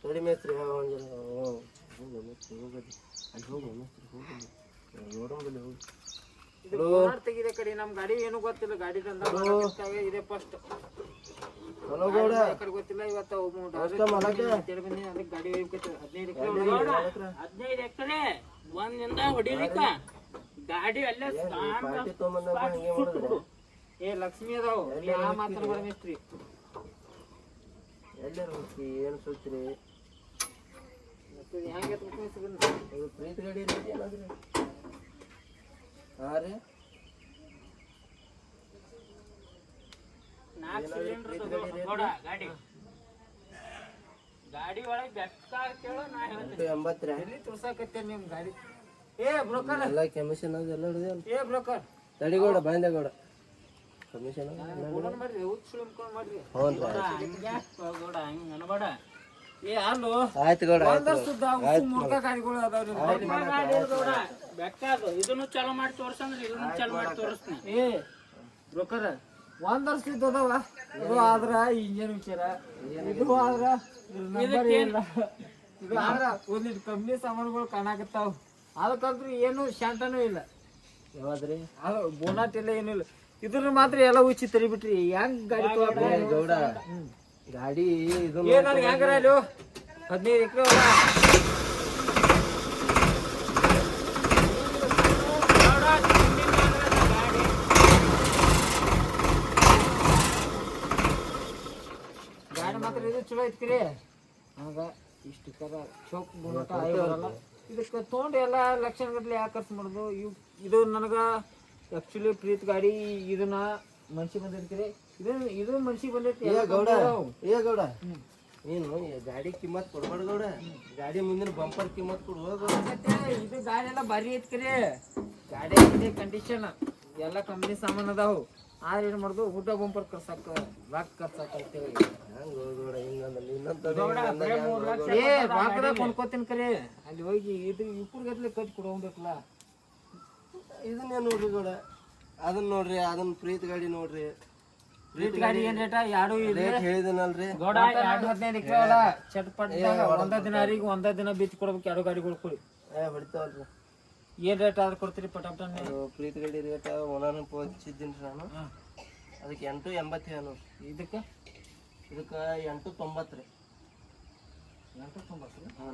ತಡಿ ಮೇಸ್ತ್ರಿ ಅಲ್ಲಿ ಹೋಗು ಮೇಸ್ತ್ರಿ ಹೋಗು ಓನರ್ ತೆಗಿದ ಕಡೆ ನಮ್ಮ ಗಾಡಿ ಏನು ಗೊತ್ತಿಲ್ಲ. ಗಾಡಿ ಇದೆ ಫಸ್ಟ್. ಹಲೋ ಗೌಡ ಗೊತ್ತಿಲ್ಲ ಇವತ್ತು ಅದಕ್ಕೆ ಗಾಡಿ 15 ಎಕರೆ ಒಂದಿಂದ ಹೊಡಿಲಿಕ್ಕ ಗಾಡಿ ಅಲ್ಲೇ ಏ ಲಕ್ಷ್ಮಿ ಅದಾವ ಯಾ ಮಾತಾಡ್ಬೇಡ ಮಿಸ್ತ್ರಿ. ಎಲ್ಲರೂ ಹೋಗ್ತಿ ಏನು ಸೋಚ್ರಿ? ಹೆಂಗೆ ಪ್ರೀತಿ ಗಾಡಿ ರೇಟ್ ಏನಾದ್ರಿ? ಹಾಂ ರೀ 4 ಸಿಲಿಂಡರ್ ಗಾಡಿ. ಗಾಡಿ ಒಳಗೆ ಬೆಕ್ಕ ಕೇಳೋ ನಾ ಹೇಳ್ತೀನಿ. 80 ರೀ ಎಲ್ಲಿ ತೋರ್ಸಾಕತ್ತೆ ನಿಮ್ ಗಾಡಿ? ಏ ಬ್ರೋಕರ್ ಎಲ್ಲ ಕಮಿಷನ್ ಅದು ಎಲ್ಲ ಹಿಡಿದಲ್ಲ. ಏ ಬ್ರೋಕರ್ ತಡಿಗೌಡ ಬಾಂಧೇಗೌಡ ಕಮಿಷನ್ ಮಾಡ್ರಿ ಹುಚ್ಚು ಮಾಡ್ರಿ. ಹೌದು ಗೌಡ ಹಂಗ ಅನ್ಬೇಡ. ಏ ಅಲ್ಲೋ ಆಯ್ತು ಗೌಡ ಮುರ್ಕ ಗಾಡಿಗಳು ಅದಾವ್ರಿ ಗೌಡ ಬೆಕ್ಕದು ಇದನ್ನು ಚಾಲು ಮಾಡಿ ತೋರ್ಸಂದ್ರೆ ಇದನ್ನು ಚಾಲು ಮಾಡಿ ತೋರಿಸ್ತೀನಿ. ಏ ಬ್ರೋಕರ್ ಒಂದ್ ವರ್ಷದ ಅದಾವ ಇದು ಆದ್ರ ಇಂಜನ್ ವಿಚಾರ ಇದು ಆದ್ರ ನಂಬರ್ ಇಲ್ಲ ಇದು ಆದ್ರ ಒಂದಿಟ್ಟು ಕಂಪ್ನಿ ಸಾಮಾನುಗಳು ಕಾಣಾಕತ್ತಾವ ಅದಕ್ಕಂತ್ರು ಏನು ಶಾಂತನೂ ಇಲ್ಲ ಯಾವಾದ್ರಿ ಅದು ಬೋನಾಟ್ ಇಲ್ಲ ಏನೂ ಇಲ್ಲ ಇದ್ರ ಮಾತ್ರ ಎಲ್ಲ ಉಚ್ಚಿ ತರಿಬಿಟ್ರಿ ಹೆಂಗ್ ಗಾಡಿ ತಗೊಳ್ರಿ ಗೌಡ ಗಾಡಿ ಇದು ಏನ್ ನನಗೆ ಹೆಂಗಾರ ಅಲ್ಲಿ 15 ಎಕರೆ ಹೊಲ ಗಾಡಿ ಮಾತ್ರ ಇದು ಚಲೋ ಐತ್ರಿ ಹಂಗ ಇಷ್ಟು ಕರ ಚೌಕ್ ಬೋನಾಟ ಬರಲ್ಲ ಇದಕ್ಕೆ ತೊಗೊಂಡು ಎಲ್ಲ ಲಕ್ಷಣ ಗಟ್ಲೆ ಯಾಕೆ ಖರ್ಚು ಮಾಡೋದು ಇದು ನನಗೆ ಆ್ಯಕ್ಚುಲಿ ಪ್ರೀತ್ ಗಾಡಿ ಇದನ್ನ ಮನ್ಸಿಗೆ ಬಂದಿರ್ತೀರಿ ಇದು ಮನ್ಸಿಗೆ ಬಂದೈತಿ ಗೌಡ ಗೌಡ ನೀನು ಗಾಡಿ ಕಿಮ್ಮತ್ ಕೊಡ್ಬೇಡ ಗೌಡ ಗಾಡಿ ಮುಂದಿನ ಬಂಪರ್ ಕಿಮ್ಮತ್ ಕೊಡು ಇದು ಗಾಡಿ ಎಲ್ಲ ಭಾರಿ ಐತ್ರಿ ಗಾಡಿ ಇದೆ ಕಂಡೀಷನ್ ಎಲ್ಲ ಕಂಪ್ನಿ ಸಾಮಾನು ಅದಾವು ಆದ್ರೆ ಏನು ಮಾಡೋದು ಊಟ ಬಂಪರ್ ಕರ್ಸಾಕ ರಾಕ್ ಕರ್ಸಾಕ ಅಂತೇಳಿ ರಾಕದಾಗ ಕೊಂಡ್ಕೋತೀನಿ ಕರೆ ಅಲ್ಲಿ ಹೋಗಿ ಇದು ಇಪ್ಪುರ್ಗತ್ಲೆ ಕಟ್ ಕೊಡೋಬೇಕಲ್ಲ ಇದನ್ನೇ ನೋಡ್ರಿ ಗೌಡ ಅದನ್ನ ನೋಡ್ರಿ ಅದನ್ನ ಪ್ರೀತ್ ಗಾಡಿ ನೋಡ್ರಿ ಪ್ರೀತ್ ಗಾಡಿ ಏನ್ ರೇಟ ಎರಡು ರೇಟ್ ಹೇಳಿದನಲ್ರಿ ಗೌಡ 15 ಎಕರೆ ಅಲ್ಲ ಚಟ್ಪಟ್ ಒಂದ ದಿನ ಅರಿಗೆ ಒಂದ ದಿನ ಬಿಚ್ಚಿ ಕೊಡ್ಬೇಕು ಎರಡು ಗಾಡಿಗಳು ಕೊಡಿ ಹೊಡಿತಾವಲ್ರಿ ಏನ್ ರೇಟ್ ಆದ್ರೆ ಕೊಡ್ತೀರಿ ಪಟಾಪಟನೆ ಪ್ರೀತ್ ಗಾಡಿ ರೇಟ್ ಓನರ್ ಪೋಚಿದ್ದೀನಿ ನಾನು ಅದಕ್ಕೆ 880 ನೋಡ್ರಿ ಇದಕ್ಕೆ ಇದಕ್ಕೆ 890 ರೀ 890 ಹ್ಞೂ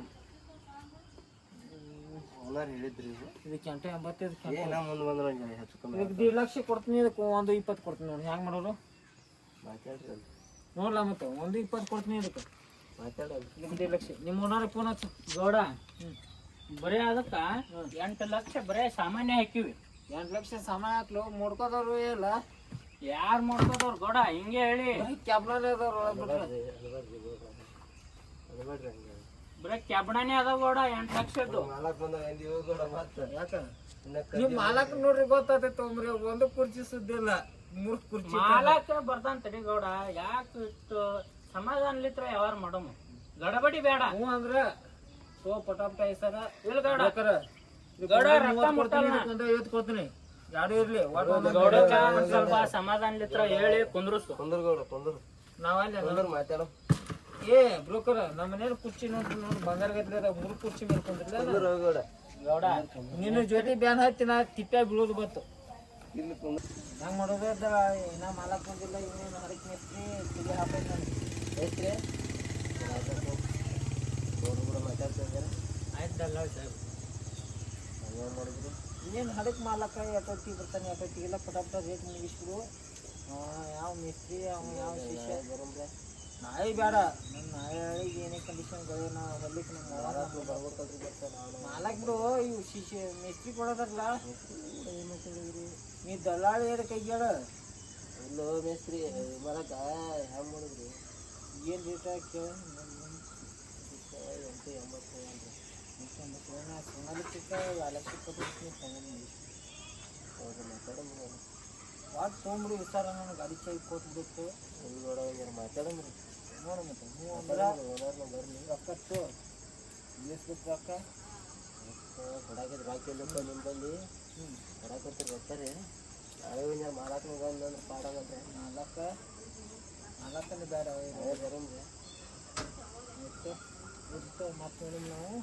ಓನರ್ ಹೇಳಿದ್ರಿ ಇದು ಇದಕ್ಕೆ 880 ಏನ ಮುಂದೆ ಬಂದ್ರೆ ಒಂದು ಹೆಚ್ಚು ಕಮ್ಮಿ ಇದಕ್ಕೆ 1.5 ಲಕ್ಷ ಕೊಡ್ತೀನಿ ಇದಕ್ಕೆ 120 ಕೊಡ್ತೀನಿ ನೋಡಿ ಹೆಂಗೆ ಮಾಡೋರು ಮಾತಾಡ್ರಿ ನೋಡ್ಲ ಮತ್ತೆ 120 ಕೊಡ್ತೀನಿ ಇದಕ್ಕೆ ಮಾತಾಡಲ್ಲ ಇದಕ್ಕೆ 1.5 ಲಕ್ಷ ನಿಮ್ಮ ಓನರ್ ಫೋನ್ ಹಚ್ಚು ಗೌಡ ಬರೇ ಅದಕ್ಕ 8 ಲಕ್ಷ ಬರೇ ಸಾಮಾನ್ಯ ಹಾಕಿವಿ 8 ಲಕ್ಷ ಸಾಮಾನು ಹಾಕ್ಲು ಮುಡ್ಕೋದವ್ರು ಇಲ್ಲ ಯಾರು ಮಾಡ್ಕೋದವ್ರು ಗೌಡ ಹಿಂಗೆ ಹೇಳಿ ಕ್ಯಾಬ್ಲರ್ ಅದಾವ್ರು ಅದ್ಬೇಡ್ರಿ ಹಂಗೆ ಬರೇ ಕ್ಯಾಬ್ಣಾನೇ ಅದಾವ ಗೌಡ 8 ಲಕ್ಷದ್ದು ನಾಲ್ಕು ಬಂದಾಗ ಎಂದಿಗೂ ಗೌಡ ಮತ್ತೆ ಯಾಕ ನಿಮ್ ಮಾಲಕ್ ನೋಡ್ರಿ ಗೊತ್ತಾತೈತೆ ತೊಂಬ್ರಿ ಒಂದು ಕುರ್ಚಿ ಸುದ್ದಿ ಇಲ್ಲ 3 ಕುರ್ಚಿ ಮಾಲಕ ಬರ್ತಾನ ತಡಿ ಗೌಡ ಯಾಕೆ ಇಷ್ಟು ಸಮಾಧಾನಲಿತ್ರ ಯಾವಾರ ಮಾಡಮ್ ಗಡಬಡಿ ಬೇಡ ಹ್ಞೂ ಅಂದ್ರ ಸೋ ಪಟಾಪಟ ಹೆಸರ ಇಲ್ಲ ಗೌಡ ಗೌಡ ರೊಕ್ಕ ಮುಟ್ಟಲ್ಲ. 50 ಕೊಡ್ತೀನಿ ಎರಡು ಇರ್ಲಿ ಗೌಡ ಸ್ವಲ್ಪ ಸಮಾಧಾನಲಿತ್ರ ಹೇಳಿ ಕುಂದ್ರಸು ಕುಂದ್ರ ಗೌಡ ಕುಂದ್ರ ನಾವಲ್ಲಿ ಕುಂದ್ರ ಮಾತಾಡೋ ಏ ಬ್ರೋಕರ್ ನಮ್ಮ ಮನೇಲಿ ಕುರ್ಚಿ ನೋಡ್ರಿ ಬಂಗಾರ ಗಟ್ಲೆ 3 ಕುರ್ಚಿ ಮೇಲೆ ಕುಂದ್ರಲ್ಲ ಕುಂದ್ರ ಗೌಡ ಗೌಡ ನಿನ್ನ ಜೊತೆ ಬ್ಯಾನ್ ಹತ್ತಿ ನಾ ತಿಪ್ಪ ಬೀಳೋದು ಬತ್ತು ಇಲ್ಲಿ ಕುಂದ್ರ ಹೆಂಗ್ ಮಾಡೋದು ಇನ್ನ ಮಾಲಕ್ ಬಂದಿಲ್ಲ ಇನ್ನೇನು ಹರಕ್ ಮೆತ್ತಿ ತಿಳಿ ಹಾಕೈತೆ ನಾನು ಐತ್ರಿ ಗೌಡ ಕೂಡ ಮಾತಾಡ್ತಾ ಇದ್ದಾರೆ ಆಯ್ತಲ್ಲ ಸಾಹೇಬ್ ಹಂಗೇನು ಮಾಡಿದ್ರು ಇನ್ನೇನು ಹಡಕ್ ಮಾಲಕ ಯಾಕತ್ತಿ ಬರ್ತಾನೆ ಯಾಕತ್ತಿಗೆಲ್ಲ ಪಟಾಪಟ ರೇಟ್ ಮುಗಿಸ್ಬಿಡು ಯಾವ ಮಿಸ್ತ್ರಿ ಅವ ಯಾವ ಶಿಷ್ಯ ಬರೋಂಬ್ರೆ ನಾಳೆ ಬೇಡ ನನ್ನ ನಾಳೆಗೆ ಏನೇ ಕಂಡೀಷನ್ಗಳು ನಾ ಹೊಲಿಕ್ಕೆ ನಮ್ಮ ಬರ್ಬೇಕಲ್ರಿ ಬರ್ತಾರೆ ಮಾಲಕ್ ಬಿಡು ಇವು ಶಿಷ್ಯ ಮಿಸ್ತ್ರಿ ಕೊಡೋದಾರಲ್ಲ ನೀ ದಲ್ಲಾಳಿ ಹೇಳಿ ಕೈಗೇಳ ಇಲ್ಲೋ ಮೇಸ್ತ್ರಿ ಬರಕ ಹ್ಯಾಂಗ ಮಾಡಿದ್ರಿ ಏನು ರೇಟ ಕೇಳ 880 ನಾ ಸೋನಾಲಿಕ್ಕೆ 2 ಲಕ್ಷ ಕೊಟ್ಟು ಮಾತಾಡಂಬ್ರಿ ವಾಟ್ ತೊಗೊಂಬಿಡು ವಿಚಾರ ನಾನು ಗಾಡಿ ಕೈ ಕೊಟ್ಬಿಟ್ಟು ಗೌಡ ಮಾತಾಡಂಬ್ರಿ ನೋಡು ಮತ್ತೆ ಹ್ಞೂ ಅಂದ್ರೆ ಓನರ್ನ ಬರ್ಲಿ ರೊಕ್ಕತ್ತು ಎಷ್ಟು ರೊಕ್ಕ ಕೊಡಾಕಿದ್ ಬಾಕಿ ಎಲ್ಲಪ್ಪ ನಿಮ್ಮಲ್ಲಿ ಕೊಡಾಕತ್ತೀರಿ ಬರ್ತಾರೆ ನಾಳೆ ಒಂದು ಮಾಲಾಕ್ನ ಅಂದ್ರೆ ಪಾಡಂದ್ರೆ ನಾಲ್ಕಲ್ಲಿ ಬೇಡ ಬರೋಂಬ್ರಿ ಇತ್ತು ಮತ್ತೆ ನಾವು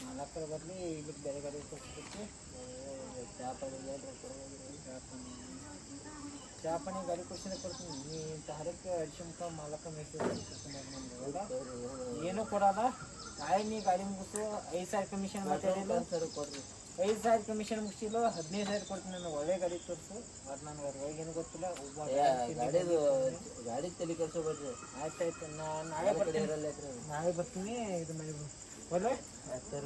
4 ಬರಲಿ ಇದಕ್ಕೆ ಬೇರೆ ಗಾಡಿ ಕೊಟ್ಟು ಚಾ ಪಾನಿ ಚಾ ಪಾನಿ ಗಾಡಿ ಕೊಡ್ಸಿದ್ರೆ ಕೊಡ್ತೀನಿ ನೀ ಇಂಥ ಹರಕ್ಕೆ ಅಡಿಶಂಕ ಮಾಲಕ ಏನೂ ಕೊಡಲ್ಲ ನಾಳೆ ನೀ ಗಾಡಿ ಮುಗಿಸು 5,000 ಕಮಿಷನ್ ಮಾತಾಡಿಲ್ಲ ಸರ್ ಕೊಡ್ರಿ 5,000 ಕಮಿಷನ್ ಮುಗಿಸಿಲ್ಲ 15,000 ಕೊಡ್ತೀನಿ ನಾನು ಒಳ್ಳೆ ಗಾಡಿ ತೋರಿಸು ಬಟ್ ನನಗೆ ಅದ್ರೊಳಗೇನು ಗೊತ್ತಿಲ್ಲ ಗಾಡಿದು ಗಾಡಿ ತಲೆ ಕೆಡ್ಸೋಬೇಡ್ರಿ ಆಯ್ತಾಯ್ತು ನಾಳೆ ಬರ್ತೀನಿ ಇದು ಮಾಡಿ ಒಳ್ಳೆ ಆಯ್ತು